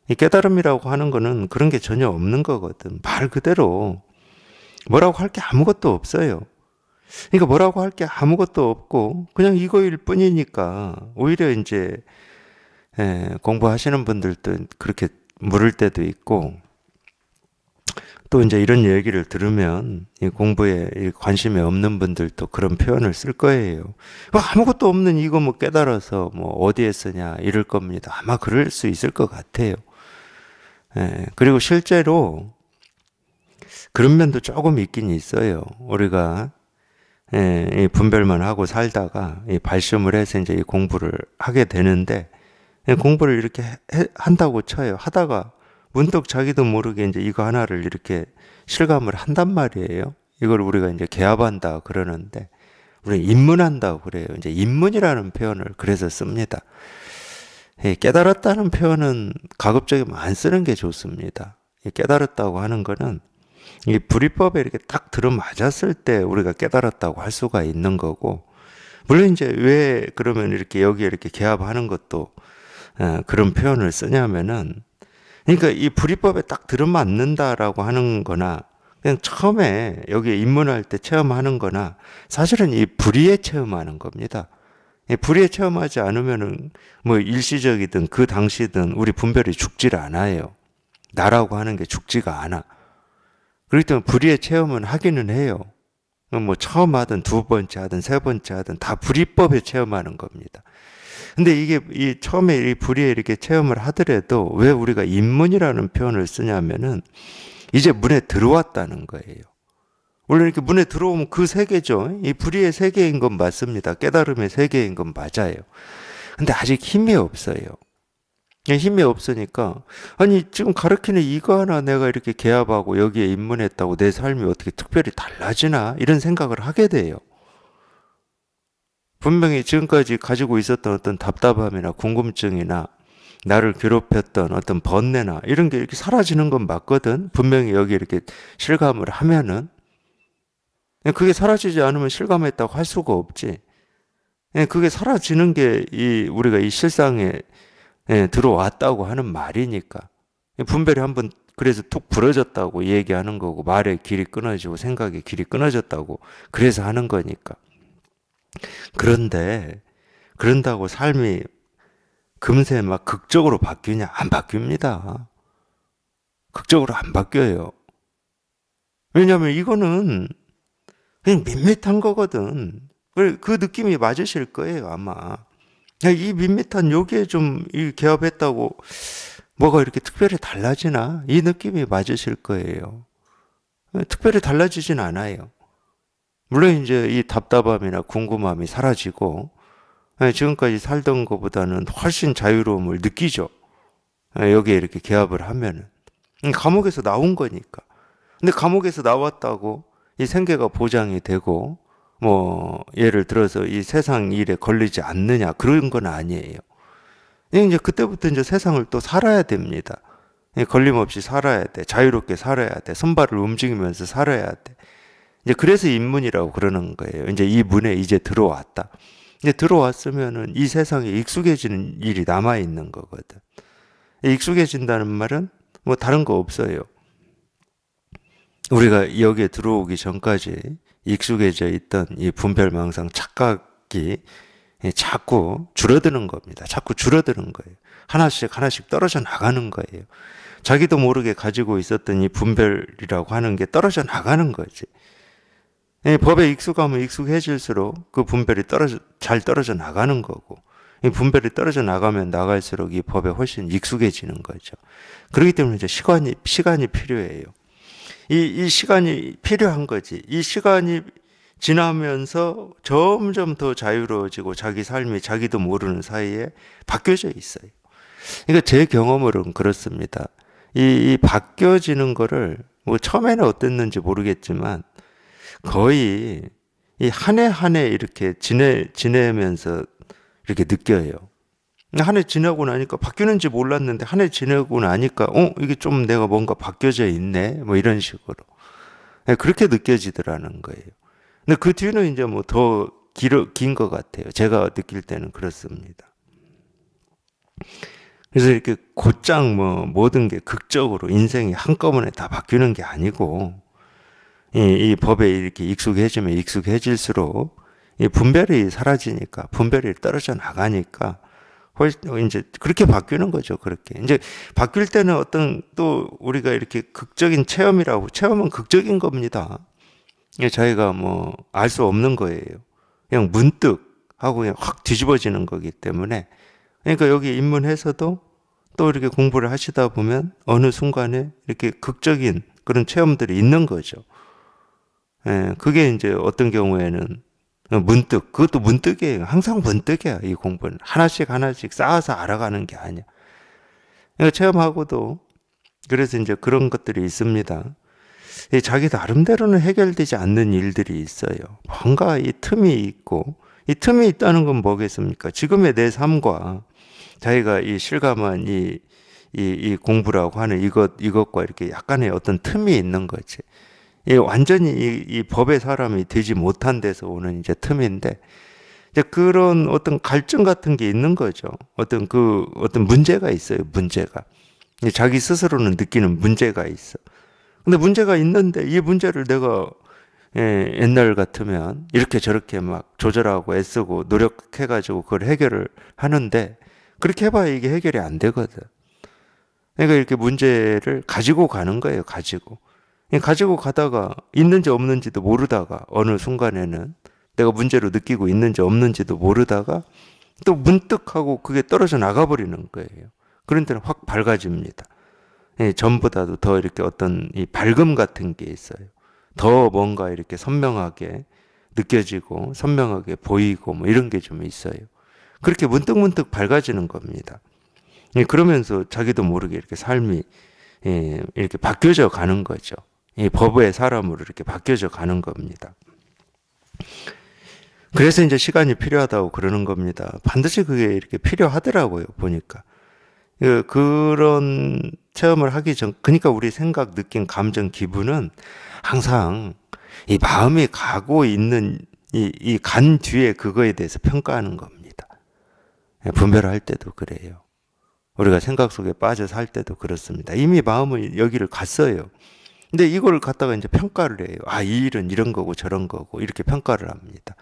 이 깨달음이라고 하는 거는 그런 게 전혀 없는 거거든. 말 그대로 뭐라고 할 게 아무것도 없어요. 그러니까 뭐라고 할 게 아무것도 없고 그냥 이거일 뿐이니까 오히려 이제 공부하시는 분들도 그렇게 물을 때도 있고 또 이제 이런 얘기를 들으면 이 공부에 관심이 없는 분들도 그런 표현을 쓸 거예요. 아무것도 없는 이거 뭐 깨달아서 뭐 어디에 쓰냐 이럴 겁니다. 아마 그럴 수 있을 것 같아요. 그리고 실제로 그런 면도 조금 있긴 있어요. 우리가 이 분별만 하고 살다가 이 발심을 해서 이제 이 공부를 하게 되는데 공부를 이렇게 한다고 쳐요. 하다가 문득 자기도 모르게 이제 이거 하나를 이렇게 실감을 한단 말이에요. 이걸 우리가 이제 개합한다 그러는데, 우리 입문한다고 그래요. 이제 입문이라는 표현을 그래서 씁니다. 깨달았다는 표현은 가급적이면 안 쓰는 게 좋습니다. 깨달았다고 하는 거는 이 불이법에 이렇게 딱 들어맞았을 때 우리가 깨달았다고 할 수가 있는 거고, 물론 이제 왜 그러면 이렇게 여기에 이렇게 개합하는 것도 그런 표현을 쓰냐면은, 그러니까 이 불이법에 딱 들어맞는다라고 하는 거나 그냥 처음에 여기에 입문할 때 체험하는 거나 사실은 이 불의에 체험하는 겁니다. 불의에 체험하지 않으면은 뭐 일시적이든 그 당시든 우리 분별이 죽질 않아요. 나라고 하는 게 죽지가 않아. 그렇기 때문에 불의의 체험은 하기는 해요. 뭐 처음 하든 두 번째 하든 세 번째 하든 다 불이법에 체험하는 겁니다. 근데 이게 이 처음에 이 불의에 이렇게 체험을 하더라도 왜 우리가 입문이라는 표현을 쓰냐면은 이제 문에 들어왔다는 거예요. 원래 이렇게 문에 들어오면 그 세계죠. 이 불의의 세계인 건 맞습니다. 깨달음의 세계인 건 맞아요. 근데 아직 힘이 없어요. 힘이 없으니까 아니 지금 가르치는 이거 하나 내가 이렇게 개합하고 여기에 입문했다고 내 삶이 어떻게 특별히 달라지나 이런 생각을 하게 돼요. 분명히 지금까지 가지고 있었던 어떤 답답함이나 궁금증이나 나를 괴롭혔던 어떤 번뇌나 이런 게 이렇게 사라지는 건 맞거든. 분명히 여기 이렇게 실감을 하면은 그게 사라지지 않으면 실감했다고 할 수가 없지. 그게 사라지는 게 이 우리가 이 실상에 들어왔다고 하는 말이니까. 분별이 한번 그래서 툭 부러졌다고 얘기하는 거고 말의 길이 끊어지고 생각의 길이 끊어졌다고 그래서 하는 거니까. 그런데 그런다고 삶이 금세 막 극적으로 바뀌냐? 안 바뀝니다. 극적으로 안 바뀌어요. 왜냐하면 이거는 그냥 밋밋한 거거든. 그 느낌이 맞으실 거예요, 아마. 이 밋밋한 여기에 좀 개업했다고 뭐가 이렇게 특별히 달라지나? 이 느낌이 맞으실 거예요. 특별히 달라지진 않아요. 물론 이제 이 답답함이나 궁금함이 사라지고 지금까지 살던 것보다는 훨씬 자유로움을 느끼죠. 여기에 이렇게 개업을 하면은. 감옥에서 나온 거니까. 근데 감옥에서 나왔다고 이 생계가 보장이 되고 뭐 예를 들어서 이 세상 일에 걸리지 않느냐 그런 건 아니에요. 이제 그때부터 이제 세상을 또 살아야 됩니다. 걸림없이 살아야 돼. 자유롭게 살아야 돼. 손발을 움직이면서 살아야 돼. 이제 그래서 입문이라고 그러는 거예요. 이제 이 문에 이제 들어왔다. 이제 들어왔으면은 이 세상에 익숙해지는 일이 남아 있는 거거든. 익숙해진다는 말은 뭐 다른 거 없어요. 우리가 여기에 들어오기 전까지 익숙해져 있던 이 분별망상 착각이 자꾸 줄어드는 겁니다. 자꾸 줄어드는 거예요. 하나씩 하나씩 떨어져 나가는 거예요. 자기도 모르게 가지고 있었던 이 분별이라고 하는 게 떨어져 나가는 거지. 법에 익숙하면 익숙해질수록 그 분별이 잘 떨어져 나가는 거고, 이 분별이 떨어져 나가면 나갈수록 이 법에 훨씬 익숙해지는 거죠. 그렇기 때문에 이제 시간이 필요해요. 이 시간이 필요한 거지. 이 시간이 지나면서 점점 더 자유로워지고 자기 삶이 자기도 모르는 사이에 바뀌어져 있어요. 그러니까 제 경험으로는 그렇습니다. 이 바뀌어지는 거를 뭐 처음에는 어땠는지 모르겠지만 거의 이 한 해 한 해 이렇게 지내면서 이렇게 느껴요. 한 해 지나고 나니까 바뀌는지 몰랐는데 한 해 지내고 나니까 이게 좀 내가 뭔가 바뀌어져 있네 뭐 이런 식으로 그렇게 느껴지더라는 거예요. 근데 그 뒤는 이제 뭐 더 긴 것 같아요. 제가 느낄 때는 그렇습니다. 그래서 이렇게 곧장 뭐 모든 게 극적으로 인생이 한꺼번에 다 바뀌는 게 아니고 이 법에 이렇게 익숙해지면 익숙해질수록 이 분별이 사라지니까 분별이 떨어져 나가니까 훨씬 이제 그렇게 바뀌는 거죠. 그렇게 이제 바뀔 때는 어떤 또 우리가 이렇게 극적인 체험은 극적인 겁니다. 자기가 뭐 알 수 없는 거예요. 그냥 문득 하고 그냥 확 뒤집어지는 거기 때문에 그러니까 여기 입문해서도 또 이렇게 공부를 하시다 보면 어느 순간에 이렇게 극적인 그런 체험들이 있는 거죠. 그게 이제 어떤 경우에는 문득, 그것도 문득이에요. 항상 문득이야, 이 공부는. 하나씩 하나씩 쌓아서 알아가는 게 아니야. 그러니까 체험하고도 그래서 이제 그런 것들이 있습니다. 자기 나름대로는 해결되지 않는 일들이 있어요. 뭔가 이 틈이 있고, 이 틈이 있다는 건 뭐겠습니까? 지금의 내 삶과 자기가 이 실감한 이 공부라고 하는 이것과 이렇게 약간의 어떤 틈이 있는 거지. 완전히 이 법의 사람이 되지 못한 데서 오는 이제 틈인데, 이제 그런 어떤 갈증 같은 게 있는 거죠. 어떤 문제가 있어요, 문제가. 자기 스스로는 느끼는 문제가 있어. 근데 문제가 있는데 이 문제를 내가 옛날 같으면 이렇게 저렇게 막 조절하고 애쓰고 노력해가지고 그걸 해결을 하는데 그렇게 해봐야 이게 해결이 안 되거든. 그러니까 이렇게 문제를 가지고 가는 거예요, 가지고. 가지고 가다가 있는지 없는지도 모르다가 어느 순간에는 내가 문제로 느끼고 있는지 없는지도 모르다가 또 문득 하고 그게 떨어져 나가버리는 거예요. 그런 때는 확 밝아집니다. 전보다도 더 이렇게 어떤 이 밝음 같은 게 있어요. 더 뭔가 이렇게 선명하게 느껴지고 선명하게 보이고 뭐 이런 게 좀 있어요. 그렇게 문득문득 밝아지는 겁니다. 그러면서 자기도 모르게 이렇게 삶이 이렇게 바뀌어져 가는 거죠. 이 법의 사람으로 이렇게 바뀌어져 가는 겁니다. 그래서 이제 시간이 필요하다고 그러는 겁니다. 반드시 그게 이렇게 필요하더라고요, 보니까. 그런 체험을 하기 전, 그러니까 우리 생각, 느낌, 감정, 기분은 항상 이 마음이 가고 있는 이 간 뒤에 그거에 대해서 평가하는 겁니다. 분별할 때도 그래요. 우리가 생각 속에 빠져 살 때도 그렇습니다. 이미 마음은 여기를 갔어요. 근데 이걸 갖다가 이제 평가를 해요. 아, 이 일은 이런 거고 저런 거고 이렇게 평가를 합니다.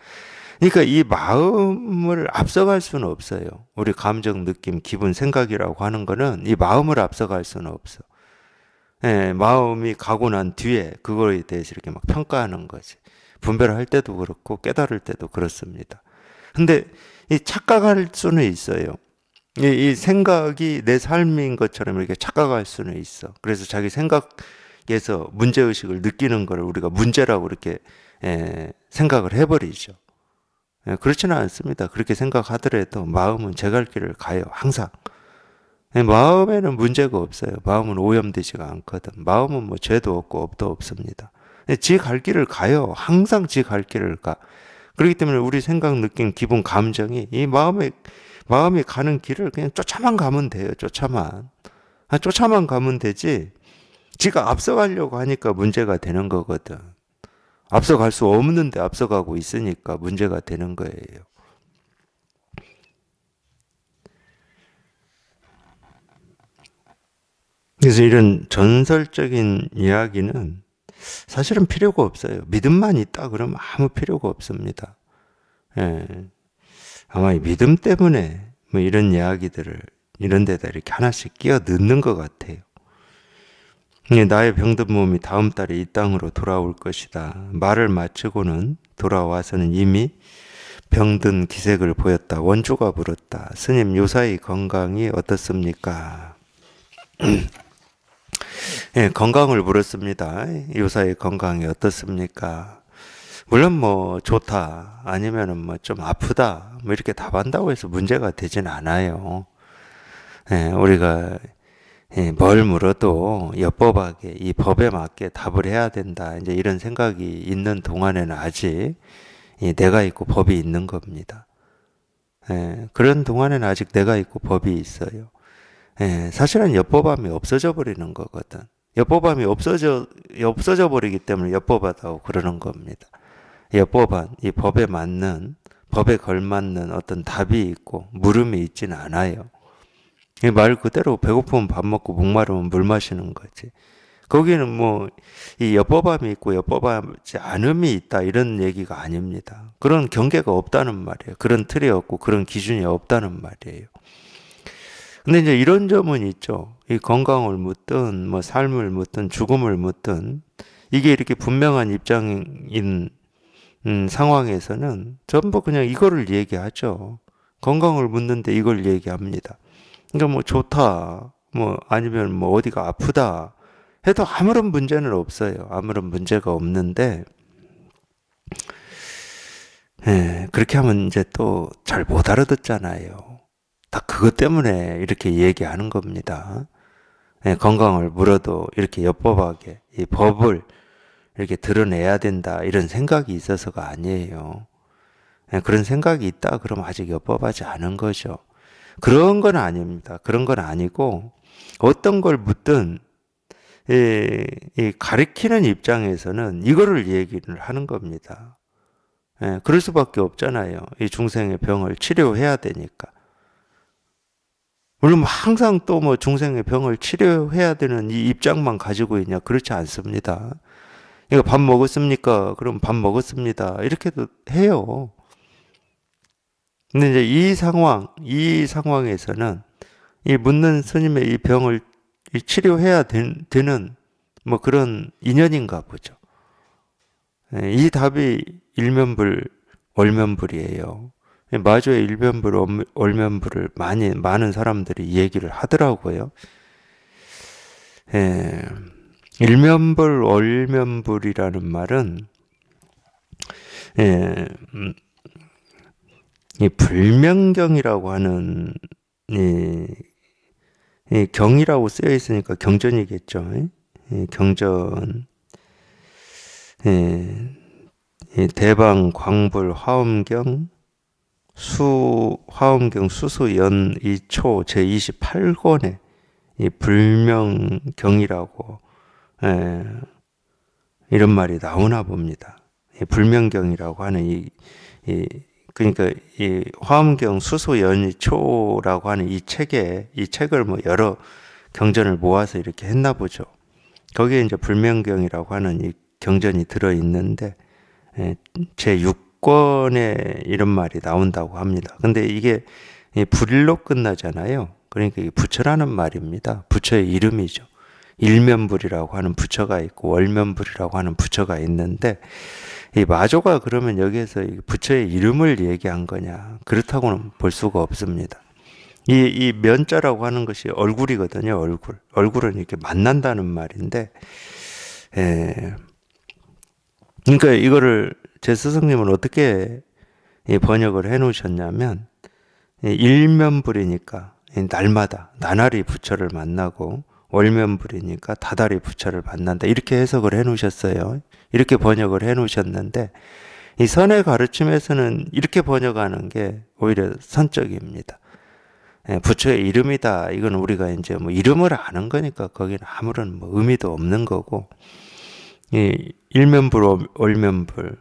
그러니까 이 마음을 앞서갈 수는 없어요. 우리 감정, 느낌, 기분, 생각이라고 하는 거는 이 마음을 앞서갈 수는 없어. 마음이 가고 난 뒤에 그거에 대해서 이렇게 막 평가하는 거지. 분별할 때도 그렇고 깨달을 때도 그렇습니다. 근데 이 착각할 수는 있어요. 이 생각이 내 삶인 것처럼 이렇게 착각할 수는 있어. 그래서 자기 생각에서 문제의식을 느끼는 걸 우리가 문제라고 이렇게 생각을 해버리죠. 그렇지는 않습니다. 그렇게 생각하더라도 마음은 제 갈 길을 가요. 항상. 마음에는 문제가 없어요. 마음은 오염되지가 않거든. 마음은 뭐 죄도 없고 업도 없습니다. 지 갈 길을 가요. 항상 지 갈 길을 가. 그렇기 때문에 우리 생각, 느낌, 기분, 감정이 이 마음이 가는 길을 그냥 쫓아만 가면 돼요. 쫓아만 가면 되지. 지가 앞서가려고 하니까 문제가 되는 거거든. 앞서갈 수 없는데 앞서가고 있으니까 문제가 되는 거예요. 그래서 이런 전설적인 이야기는 사실은 필요가 없어요. 믿음만 있다 그러면 아무 필요가 없습니다. 예. 아마 이 믿음 때문에 뭐 이런 이야기들을 이런 데다 이렇게 하나씩 끼워 넣는 것 같아요. 나의 병든 몸이 다음 달에 이 땅으로 돌아올 것이다. 말을 마치고는 돌아와서는 이미 병든 기색을 보였다. 원주가 물었다. 스님, 요사이 건강이 어떻습니까? 예, 건강을 물었습니다. 요사이 건강이 어떻습니까? 물론 뭐 좋다, 아니면은 뭐 좀 아프다, 뭐 이렇게 답한다고 해서 문제가 되진 않아요. 우리가 뭘 물어도 엽법하게 이 법에 맞게 답을 해야 된다. 이제 이런 생각이 있는 동안에는 아직 내가 있고 법이 있는 겁니다. 그런 동안에는 아직 내가 있고 법이 있어요. 사실은 엽법함이 없어져 버리는 거거든. 엽법함이 없어져 버리기 때문에 엽법하다고 그러는 겁니다. 엽법한 이 법에 맞는 법에 걸맞는 어떤 답이 있고 물음이 있지는 않아요. 말 그대로 배고프면 밥 먹고 목마르면 물 마시는 거지. 거기는 뭐 이 엽법함이 있고 엽법하지 않음이 있다 이런 얘기가 아닙니다. 그런 경계가 없다는 말이에요. 그런 틀이 없고 그런 기준이 없다는 말이에요. 근데 이제 이런 점은 있죠. 이 건강을 묻든 뭐 삶을 묻든 죽음을 묻든 이게 이렇게 분명한 입장인 상황에서는 전부 그냥 이거를 얘기하죠. 건강을 묻는데 이걸 얘기합니다. 그러니까 뭐 좋다, 뭐 아니면 뭐 어디가 아프다 해도 아무런 문제는 없어요. 아무런 문제가 없는데, 그렇게 하면 이제 또 잘 못 알아듣잖아요. 다 그것 때문에 이렇게 얘기하는 겁니다. 건강을 물어도 이렇게 엽법하게 이 법을 이렇게 드러내야 된다 이런 생각이 있어서가 아니에요. 그런 생각이 있다 그러면 아직 엽법하지 않은 거죠. 그런 건 아닙니다. 그런 건 아니고 어떤 걸 묻든 이 가리키는 입장에서는 이거를 얘기를 하는 겁니다. 그럴 수밖에 없잖아요. 이 중생의 병을 치료해야 되니까. 물론 항상 또 뭐 중생의 병을 치료해야 되는 이 입장만 가지고 있냐? 그렇지 않습니다. 이거 밥 먹었습니까? 그럼 밥 먹었습니다. 이렇게도 해요. 근데 이제 이 상황에서는 이 묻는 스님의 이 병을 치료해야 되는 뭐 그런 인연인가 보죠. 이 답이 일면불, 월면불이에요. 마조의 일면불, 월면불을 많은 사람들이 얘기를 하더라고요. 예, 일면불, 월면불이라는 말은 예, 이 불명경이라고 하는 이, 이 경이라고 쓰여 있으니까 경전이겠죠. 이 경전, 예, 이 대방 광불 화엄경 화엄경 수수연 이초 제 28권에 이 불명경이라고 예, 이런 말이 나오나 봅니다. 이 불명경이라고 하는 그러니까 이 화엄경 수소연이초라고 하는 이 책을 뭐 여러 경전을 모아서 이렇게 했나 보죠. 거기에 이제 불명경이라고 하는 이 경전이 들어 있는데 제 6권에 이런 말이 나온다고 합니다. 근데 이게 불일로 끝나잖아요. 그러니까 이게 부처라는 말입니다. 부처의 이름이죠. 일면불이라고 하는 부처가 있고 월면불이라고 하는 부처가 있는데 이 마조가 그러면 여기에서 부처의 이름을 얘기한 거냐? 그렇다고는 볼 수가 없습니다. 이 면자라고 하는 것이 얼굴이거든요. 얼굴은 이렇게 만난다는 말인데, 그러니까 이거를 제 스승님은 어떻게 번역을 해 놓으셨냐면, 일면불이니까 날마다 나날이 부처를 만나고, 월면불이니까 다달이 부처를 만난다. 이렇게 해석을 해 놓으셨어요. 이렇게 번역을 해 놓으셨는데, 이 선의 가르침에서는 이렇게 번역하는 게 오히려 선적입니다. 부처의 이름이다. 이건 우리가 이제 뭐 이름을 아는 거니까 거기는 아무런 뭐 의미도 없는 거고, 이 일면불, 월면불.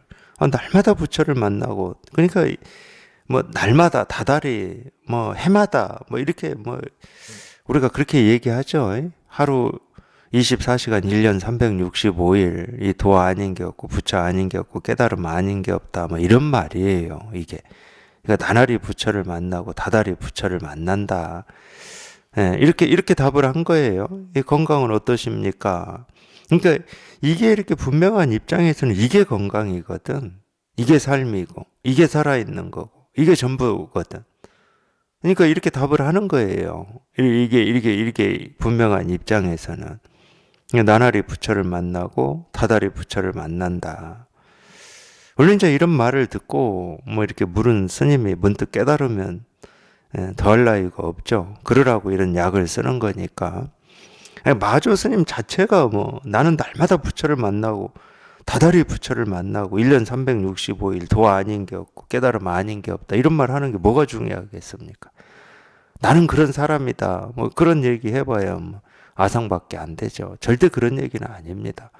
날마다 부처를 만나고, 그러니까 뭐 날마다 다달이, 뭐 해마다, 뭐 이렇게 뭐 우리가 그렇게 얘기하죠. 하루 24시간 1년 365일 이 도화 아닌 게 없고 부처 아닌 게 없고 깨달음 아닌 게 없다. 뭐 이런 말이에요. 이게. 그러니까 나날이 부처를 만나고 다달이 부처를 만난다. 이렇게 답을 한 거예요. 이 건강은 어떠십니까? 그러니까 이게 이렇게 분명한 입장에서는 이게 건강이거든. 이게 삶이고 이게 살아있는 거고 이게 전부거든. 그러니까 이렇게 답을 하는 거예요. 이게 분명한 입장에서는. 나날이 부처를 만나고 다달이 부처를 만난다. 원래 이제 이런 말을 듣고 뭐 이렇게 물은 스님이 문득 깨달으면 더할 나위가 없죠. 그러라고 이런 약을 쓰는 거니까. 마조 스님 자체가 뭐 나는 날마다 부처를 만나고 다달이 부처를 만나고 1년 365일 도화 아닌 게 없고 깨달음 아닌 게 없다. 이런 말 하는 게 뭐가 중요하겠습니까? 나는 그런 사람이다. 뭐 그런 얘기 해봐야 뭐 아상밖에 안 되죠. 절대 그런 얘기는 아닙니다.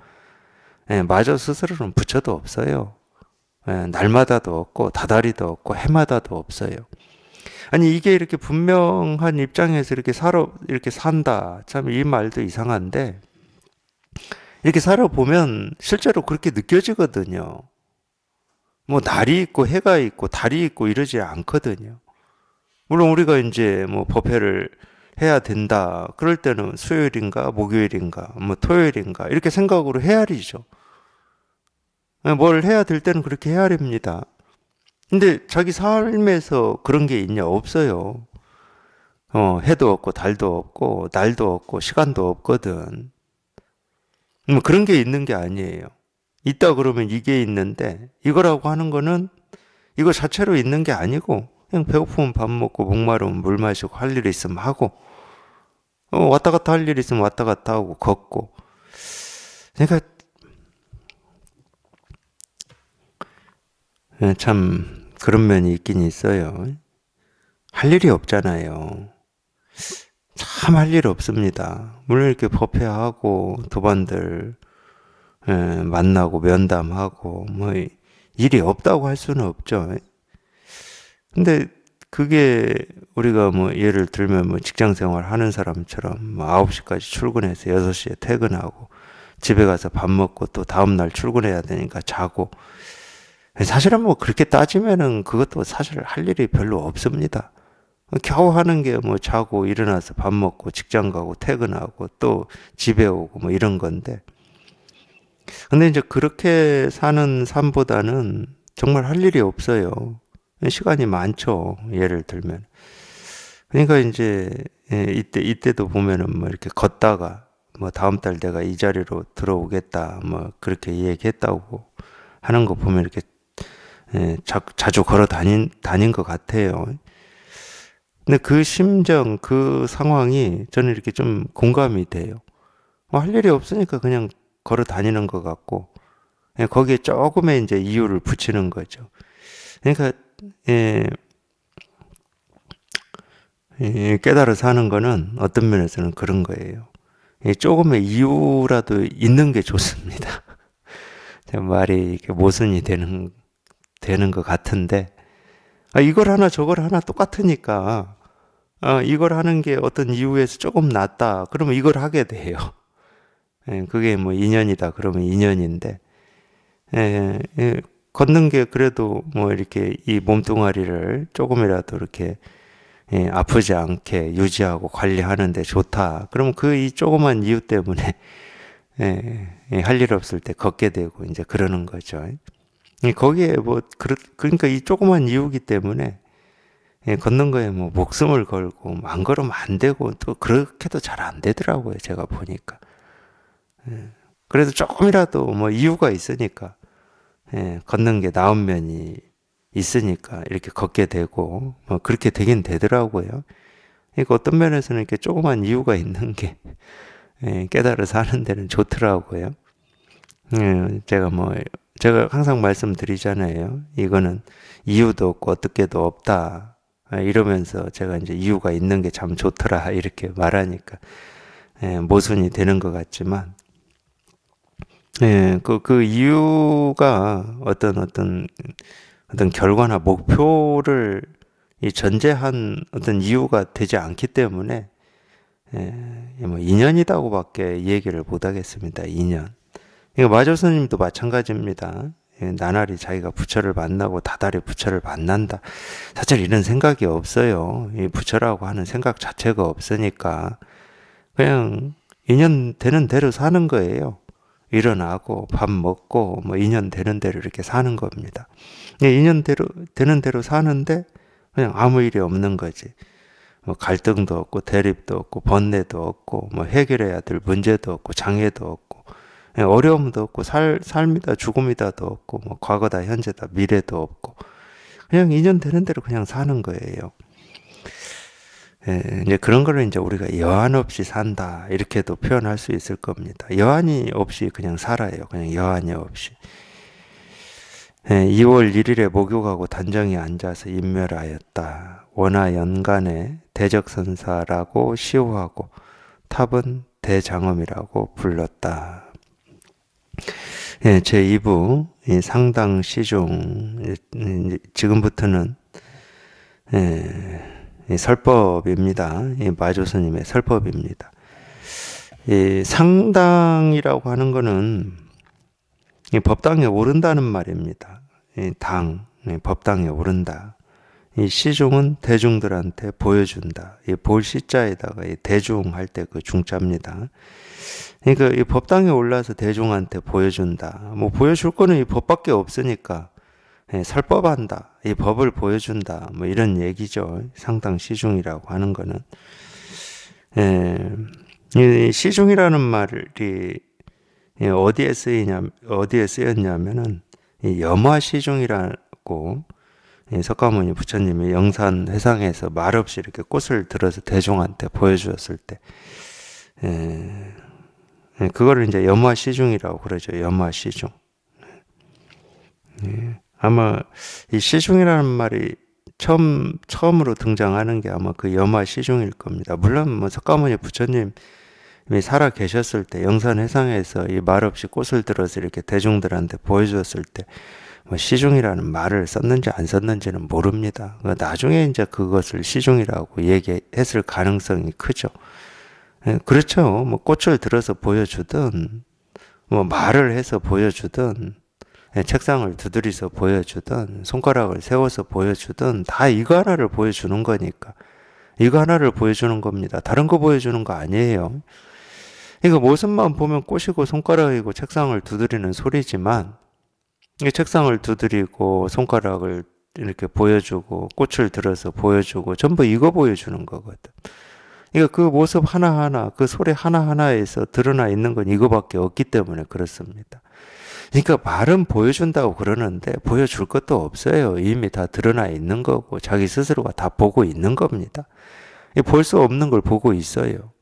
마저 스스로는 부처도 없어요. 날마다도 없고 다달이도 없고 해마다도 없어요. 아니 이게 이렇게 분명한 입장에서 이렇게 산다. 참 이 말도 이상한데 이렇게 살아보면 실제로 그렇게 느껴지거든요. 뭐 날이 있고 해가 있고 달이 있고 이러지 않거든요. 물론 우리가 이제 뭐 법회를 해야 된다. 그럴 때는 수요일인가 목요일인가 뭐 토요일인가 이렇게 생각으로 헤아리죠. 뭘 해야 될 때는 그렇게 헤아립니다. 근데 자기 삶에서 그런 게 있냐? 없어요. 해도 없고 달도 없고 날도 없고 시간도 없거든. 뭐 그런 게 있는 게 아니에요. 있다 그러면 이게 있는데 이거라고 하는 거는 이거 자체로 있는 게 아니고 그냥 배고프면 밥 먹고 목마르면 물 마시고 할 일 있으면 하고 왔다 갔다 할 일 있으면 왔다 갔다 하고 걷고 그러니까 참 그런 면이 있긴 있어요. 할 일이 없잖아요. 참 할 일 없습니다. 물론 이렇게 법회하고 도반들 만나고 면담하고 뭐 일이 없다고 할 수는 없죠. 근데 그게 우리가 뭐 예를 들면 뭐 직장 생활 하는 사람처럼 뭐 9시까지 출근해서 6시에 퇴근하고 집에 가서 밥 먹고 또 다음날 출근해야 되니까 자고 사실은 뭐 그렇게 따지면은 그것도 사실 할 일이 별로 없습니다. 겨우 하는 게 뭐 자고 일어나서 밥 먹고 직장 가고 퇴근하고 또 집에 오고 뭐 이런 건데. 근데 이제 그렇게 사는 삶보다는 정말 할 일이 없어요. 시간이 많죠. 예를 들면. 그러니까 이제 이때도 보면은 뭐 이렇게 걷다가 뭐 다음 달 내가 이 자리로 들어오겠다 뭐 그렇게 얘기했다고 하는 거 보면 이렇게 자주 걸어 다닌 것 같아요. 근데 그 심정, 그 상황이 저는 이렇게 좀 공감이 돼요. 할 일이 없으니까 그냥 걸어 다니는 것 같고, 거기에 조금의 이제 이유를 붙이는 거죠. 그러니까, 예, 깨달아 사는 거는 어떤 면에서는 그런 거예요. 조금의 이유라도 있는 게 좋습니다. 제 말이 이렇게 모순이 되는 것 같은데, 이걸 하나 저걸 하나 똑같으니까, 이걸 하는 게 어떤 이유에서 조금 낫다. 그러면 이걸 하게 돼요. 그게 뭐 인연이다. 그러면 인연인데, 걷는 게 그래도 뭐 이렇게 이 몸뚱아리를 조금이라도 이렇게 아프지 않게 유지하고 관리하는데 좋다. 그러면 그 이 조그만 이유 때문에 할 일 없을 때 걷게 되고 이제 그러는 거죠. 거기에 뭐 그러니까 이 조그만 이유기 때문에 걷는 거에 뭐 목숨을 걸고 안 걸으면 안 되고 또 그렇게도 잘 안 되더라고요. 제가 보니까. 그래도 조금이라도 뭐 이유가 있으니까 걷는 게 나은 면이 있으니까 이렇게 걷게 되고 뭐 그렇게 되긴 되더라고요. 그러니까 어떤 면에서는 이렇게 조그만 이유가 있는 게 깨달아 사는 데는 좋더라고요. 제가 항상 말씀드리잖아요. 이거는 이유도 없고 어떻게도 없다. 이러면서 제가 이제 이유가 있는 게 참 좋더라. 이렇게 말하니까 모순이 되는 것 같지만, 그 이유가 어떤 결과나 목표를 이 전제한 어떤 이유가 되지 않기 때문에, 뭐 인연이라고밖에 얘기를 못 하겠습니다. 인연. 이거 마조스님도 마찬가지입니다. 나날이 자기가 부처를 만나고 다달이 부처를 만난다. 사실 이런 생각이 없어요. 이 부처라고 하는 생각 자체가 없으니까 그냥 인연 되는 대로 사는 거예요. 일어나고 밥 먹고 뭐 인연 되는 대로 이렇게 사는 겁니다. 인연대로 되는 대로 사는데 그냥 아무 일이 없는 거지. 뭐 갈등도 없고 대립도 없고 번뇌도 없고 뭐 해결해야 될 문제도 없고 장애도 없고 어려움도 없고 삶이다 죽음이다도 없고 뭐 과거다 현재다 미래도 없고 그냥 인연 되는 대로 그냥 사는 거예요. 이제 그런 거를 이제 우리가 여한 없이 산다 이렇게도 표현할 수 있을 겁니다. 여한이 없이 그냥 살아요. 그냥 여한이 없이. 2월 1일에 목욕하고 단정히 앉아서 인멸하였다. 원하 연간에 대적선사라고 시호하고 탑은 대장엄이라고 불렀다. 제2부 상당 시중 지금부터는 설법입니다. 마조스님의 설법입니다. 상당이라고 하는 거는 법당에 오른다는 말입니다. 법당에 오른다. 이 시중은 대중들한테 보여준다. 이 볼 시자에다가 대중 할 때 그 중자입니다. 그러니까 이 법당에 올라서 대중한테 보여준다. 뭐 보여줄 거는 이 법밖에 없으니까 설법한다. 이 법을 보여준다. 뭐 이런 얘기죠. 상당 시중이라고 하는 거는. 이 시중이라는 말이 어디에 쓰였냐면은 이 염화시중이라고 석가모니 부처님이 영산 회상에서 말없이 이렇게 꽃을 들어서 대중한테 보여주었을 때, 그거를 이제 염화시중이라고 그러죠. 염화시중. 아마 이 시중이라는 말이 처음으로 등장하는 게 아마 그 염화시중일 겁니다. 물론 뭐 석가모니 부처님 살아 계셨을 때 영산회상에서 이 말없이 꽃을 들어서 이렇게 대중들한테 보여주었을 때 뭐 시중이라는 말을 썼는지 안 썼는지는 모릅니다. 나중에 이제 그것을 시중이라고 얘기했을 가능성이 크죠. 그렇죠. 뭐 꽃을 들어서 보여주든 뭐 말을 해서 보여주든 책상을 두드려서 보여주든 손가락을 세워서 보여주든 다 이거 하나를 보여주는 거니까 이거 하나를 보여주는 겁니다. 다른 거 보여주는 거 아니에요. 이거 모습만 보면 꼬시고 손가락이고 책상을 두드리는 소리지만, 이 책상을 두드리고 손가락을 이렇게 보여주고 꽃을 들어서 보여주고 전부 이거 보여주는 거거든. 그러니까 그 모습 하나하나, 그 소리 하나하나에서 드러나 있는 건 이거밖에 없기 때문에 그렇습니다. 그러니까 말은 보여준다고 그러는데 보여줄 것도 없어요. 이미 다 드러나 있는 거고 자기 스스로가 다 보고 있는 겁니다. 볼 수 없는 걸 보고 있어요.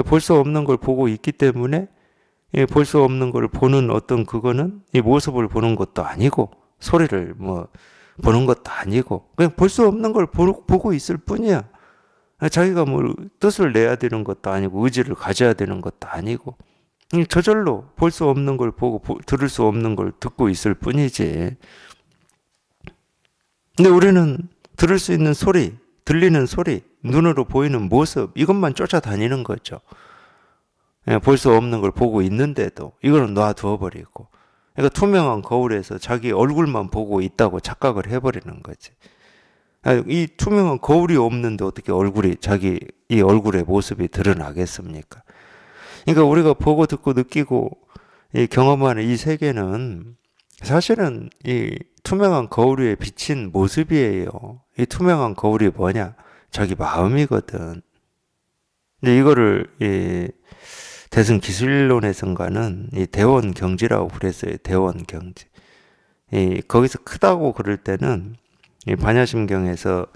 볼 수 없는 걸 보고 있기 때문에 볼 수 없는 걸 보는 어떤 그거는 이 모습을 보는 것도 아니고 소리를 뭐 보는 것도 아니고 그냥 볼 수 없는 걸 보고 있을 뿐이야. 자기가 뭐 뜻을 내야 되는 것도 아니고 의지를 가져야 되는 것도 아니고 저절로 볼 수 없는 걸 보고 들을 수 없는 걸 듣고 있을 뿐이지. 근데 우리는 들을 수 있는 소리, 들리는 소리, 눈으로 보이는 모습 이것만 쫓아다니는 거죠. 볼 수 없는 걸 보고 있는데도 이거는 놔두어 버리고, 그러니까 투명한 거울에서 자기 얼굴만 보고 있다고 착각을 해버리는 거지. 이 투명한 거울이 없는데 어떻게 얼굴이 자기 이 얼굴의 모습이 드러나겠습니까? 그러니까 우리가 보고 듣고 느끼고 이 경험하는 이 세계는 사실은 이 투명한 거울 위에 비친 모습이에요. 이 투명한 거울이 뭐냐? 자기 마음이거든. 근데 이거를 이 대승 기술론에선가는 이 대원 경지라고 그랬어요. 대원 경지. 이 거기서 크다고 그럴 때는 이 반야심경에서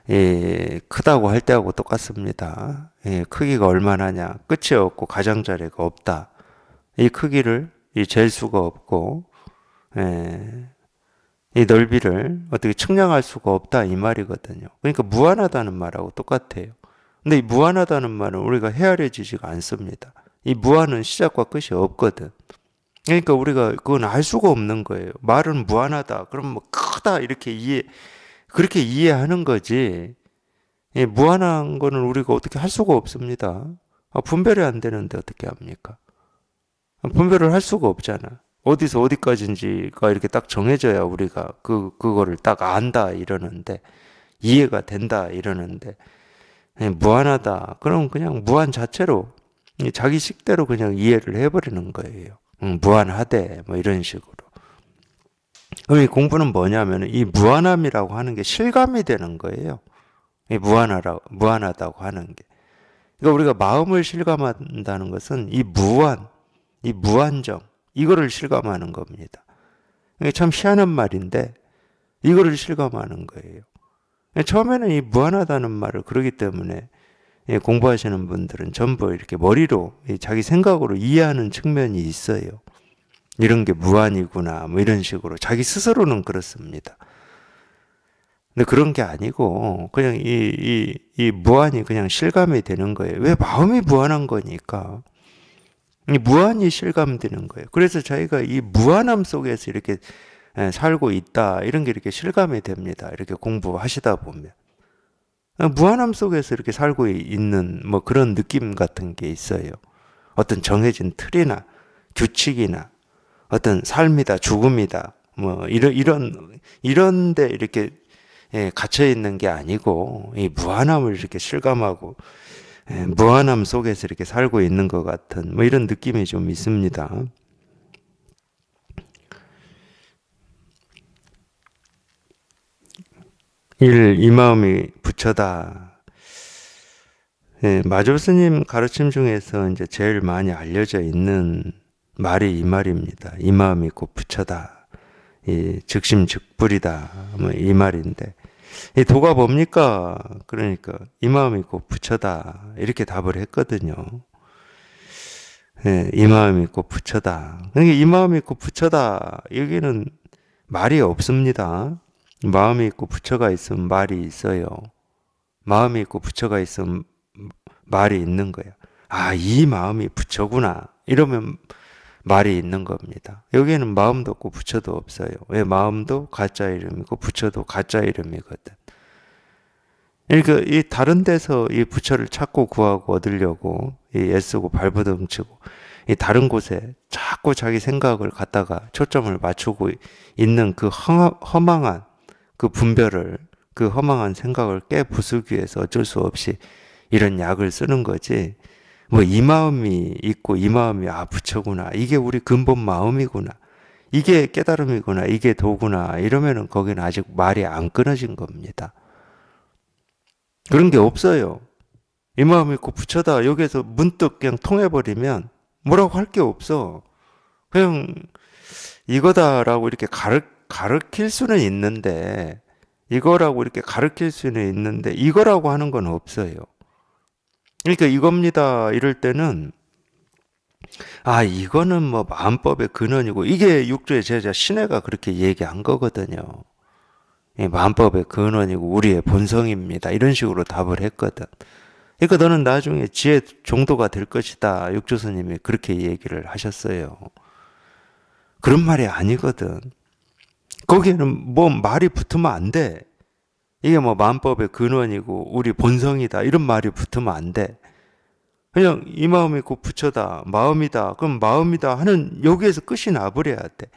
이 크다고 할 때하고 똑같습니다. 이 크기가 얼마나냐? 끝이 없고 가장자리가 없다. 이 크기를 잴 수가 없고 이 넓이를 어떻게 측량할 수가 없다 이 말이거든요. 그러니까 무한하다는 말하고 똑같아요. 근데 이 무한하다는 말은 우리가 헤아려지지가 않습니다. 이 무한은 시작과 끝이 없거든. 그러니까 우리가 그건 알 수가 없는 거예요. 말은 무한하다. 그럼 뭐 크다 이렇게 그렇게 이해하는 거지. 예, 무한한 거는 우리가 어떻게 할 수가 없습니다. 분별이 안 되는데 어떻게 합니까? 분별을 할 수가 없잖아. 어디서 어디까지인지가 이렇게 딱 정해져야 우리가 그거를 딱 안다 이러는데, 이해가 된다 이러는데, 예, 무한하다. 그럼 그냥 무한 자체로 자기 식대로 그냥 이해를 해버리는 거예요. 무한하대 뭐 이런 식으로. 그럼 이 공부는 뭐냐면 이 무한함이라고 하는 게 실감이 되는 거예요. 이 무한하다고 하는 게. 그러니까 우리가 마음을 실감한다는 것은 이 무한정, 이거를 실감하는 겁니다. 이게 참 희한한 말인데 이거를 실감하는 거예요. 처음에는 이 무한하다는 말을 그러기 때문에 공부하시는 분들은 전부 이렇게 머리로 자기 생각으로 이해하는 측면이 있어요. 이런 게 무한이구나 뭐 이런 식으로 자기 스스로는 그렇습니다. 근데 그런 게 아니고 그냥 이 무한이 그냥 실감이 되는 거예요. 왜? 마음이 무한한 거니까. 이 무한이 실감되는 거예요. 그래서 자기가 이 무한함 속에서 이렇게 살고 있다 이런 게 이렇게 실감이 됩니다. 이렇게 공부하시다 보면 무한함 속에서 이렇게 살고 있는 뭐 그런 느낌 같은 게 있어요. 어떤 정해진 틀이나 규칙이나 어떤 삶이다 죽음이다 뭐 이런데 이렇게 갇혀 있는 게 아니고 이 무한함을 이렇게 실감하고 무한함 속에서 이렇게 살고 있는 것 같은 뭐 이런 느낌이 좀 있습니다. 이 마음이 부처다. 마조 스님 가르침 중에서 이제 제일 많이 알려져 있는 말이 이 말입니다. 이 마음이 곧 부처다. 이 즉심즉불이다. 뭐 이 말인데 이 도가 뭡니까? 그러니까 이 마음이 곧 부처다. 이렇게 답을 했거든요. 이 마음이 곧 부처다. 그러니까 이 마음이 곧 부처다. 여기는 말이 없습니다. 마음이 있고 부처가 있으면 말이 있어요. 마음이 있고 부처가 있으면 말이 있는 거예요. 아, 이 마음이 부처구나. 이러면 말이 있는 겁니다. 여기에는 마음도 없고 부처도 없어요. 왜? 마음도 가짜 이름이고 부처도 가짜 이름이거든. 그러니까 이 다른 데서 이 부처를 찾고 구하고 얻으려고 이 애쓰고 발버둥치고 이 다른 곳에 자꾸 자기 생각을 갖다가 초점을 맞추고 있는 그 허망한 그 분별을 그 허망한 생각을 깨부수기 위해서 어쩔 수 없이 이런 약을 쓰는 거지. 뭐 이 마음이 있고 이 마음이 부처구나. 이게 우리 근본 마음이구나. 이게 깨달음이구나. 이게 도구나. 이러면은 거기는 아직 말이 안 끊어진 겁니다. 그런 게 없어요. 이 마음이 있고 부처다. 여기에서 문득 그냥 통해버리면 뭐라고 할 게 없어. 그냥 이거다라고 이렇게 가르칠 수는 있는데, 이거라고 이렇게 가르칠 수는 있는데, 이거라고 하는 건 없어요. 그러니까 이겁니다. 이럴 때는, 이거는 뭐 마음법의 근원이고, 이게 육조의 제자 신해가 그렇게 얘기한 거거든요. 이 마음법의 근원이고, 우리의 본성입니다. 이런 식으로 답을 했거든. 그러니까 너는 나중에 지혜 종도가 될 것이다. 육조 스님이 그렇게 얘기를 하셨어요. 그런 말이 아니거든. 거기에는 뭐 말이 붙으면 안 돼. 이게 뭐 마음법의 근원이고 우리 본성이다. 이런 말이 붙으면 안 돼. 그냥 이 마음이 곧 부처다. 마음이다. 그럼 마음이다 하는 여기에서 끝이 나버려야 돼.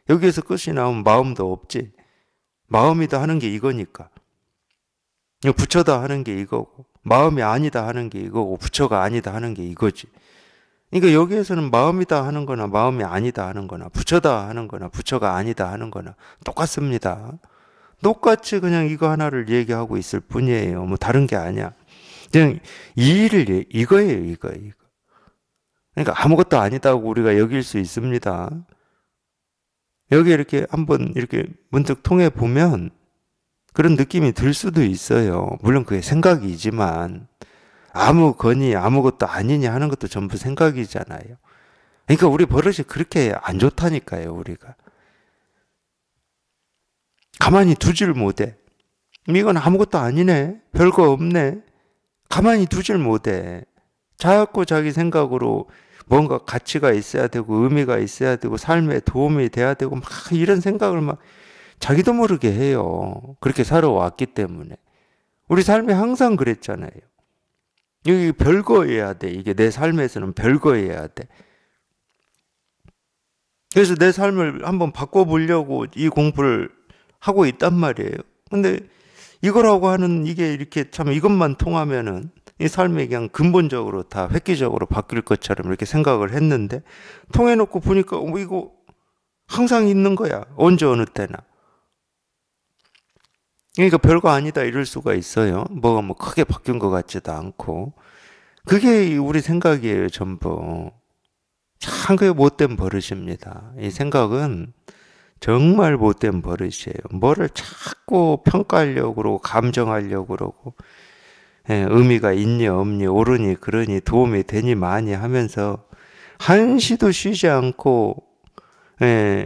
여기에서 끝이 나오면 마음도 없지. 마음이다 하는 게 이거니까. 부처다 하는 게 이거고, 마음이 아니다 하는 게 이거고, 부처가 아니다 하는 게 이거지. 그러니까 여기에서는 마음이다 하는 거나 마음이 아니다 하는 거나 부처다 하는 거나 부처가 아니다 하는 거나 똑같습니다. 똑같이 그냥 이거 하나를 얘기하고 있을 뿐이에요. 뭐 다른 게 아니야. 그냥 이 일을 이거예요, 이거. 그러니까 아무것도 아니다고 우리가 여길 수 있습니다. 여기 이렇게 한번 이렇게 문득 통해 보면 그런 느낌이 들 수도 있어요. 물론 그게 생각이지만 아무거니 아무것도 아니냐 하는 것도 전부 생각이잖아요. 그러니까 우리 버릇이 그렇게 안 좋다니까요, 우리가. 가만히 두질 못해. 이건 아무것도 아니네. 별거 없네. 가만히 두질 못해. 자꾸 자기 생각으로 뭔가 가치가 있어야 되고 의미가 있어야 되고 삶에 도움이 돼야 되고 막 이런 생각을 막 자기도 모르게 해요. 그렇게 살아왔기 때문에. 우리 삶이 항상 그랬잖아요. 여기 별거여야 돼. 이게 내 삶에서는 별거여야 돼. 그래서 내 삶을 한번 바꿔보려고 이 공부를 하고 있단 말이에요. 근데 이거라고 하는 이게 이렇게 참 이것만 통하면은 이 삶이 그냥 근본적으로 다 획기적으로 바뀔 것처럼 이렇게 생각을 했는데 통해놓고 보니까 이거 항상 있는 거야. 언제 어느 때나. 그러니까 별거 아니다 이럴 수가 있어요. 뭐가 뭐 크게 바뀐 것 같지도 않고. 그게 우리 생각이에요, 전부. 참 그게 못된 버릇입니다. 이 생각은 정말 못된 버릇이에요. 뭐를 자꾸 평가하려고 그러고 감정하려고 그러고 의미가 있니 없니 옳으니 그러니 도움이 되니 많이 하면서 한시도 쉬지 않고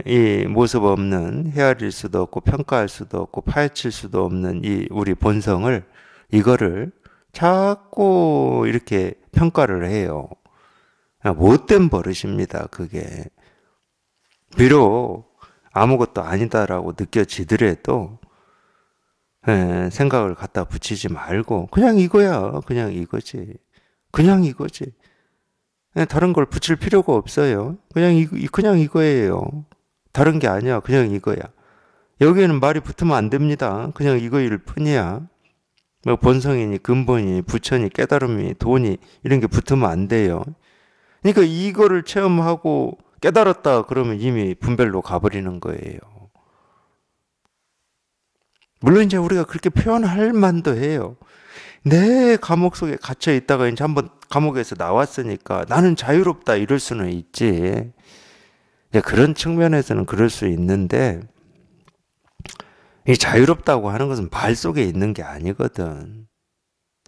이 모습 없는 헤아릴 수도 없고 평가할 수도 없고 파헤칠 수도 없는 이 우리 본성을 이거를 자꾸 이렇게 평가를 해요. 못된 버릇입니다. 그게 비록 아무것도 아니다라고 느껴지더라도 생각을 갖다 붙이지 말고 그냥 이거야. 그냥 이거지. 그냥 이거지. 다른 걸 붙일 필요가 없어요. 그냥 이거예요. 다른 게 아니야. 그냥 이거야. 여기에는 말이 붙으면 안 됩니다. 그냥 이거일 뿐이야. 뭐 본성이니 근본이니 부처니 깨달음이니 도니 이런 게 붙으면 안 돼요. 그러니까 이거를 체험하고 깨달았다 그러면 이미 분별로 가버리는 거예요. 물론 이제 우리가 그렇게 표현할 만도 해요. 내 감옥 속에 갇혀 있다가 이제 한번 감옥에서 나왔으니까 나는 자유롭다 이럴 수는 있지. 이제 그런 측면에서는 그럴 수 있는데 이 자유롭다고 하는 것은 말 속에 있는 게 아니거든.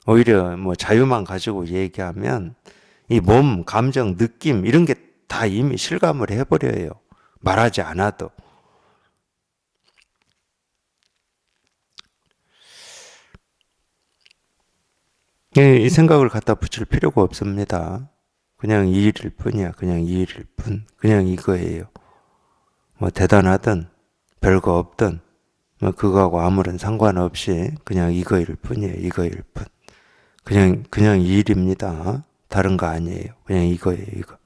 오히려 뭐 자유만 가지고 얘기하면 이 몸, 감정, 느낌 이런 게 다 이미 실감을 해버려요. 말하지 않아도. 이 생각을 갖다 붙일 필요가 없습니다. 그냥 이 일일 뿐이야. 그냥 이 일일 뿐. 그냥 이거예요. 뭐 대단하든 별거 없든 뭐 그거하고 아무런 상관없이 그냥 이거일 뿐이에요. 이거일 뿐. 그냥 이 일입니다. 다른 거 아니에요. 그냥 이거예요. 이거.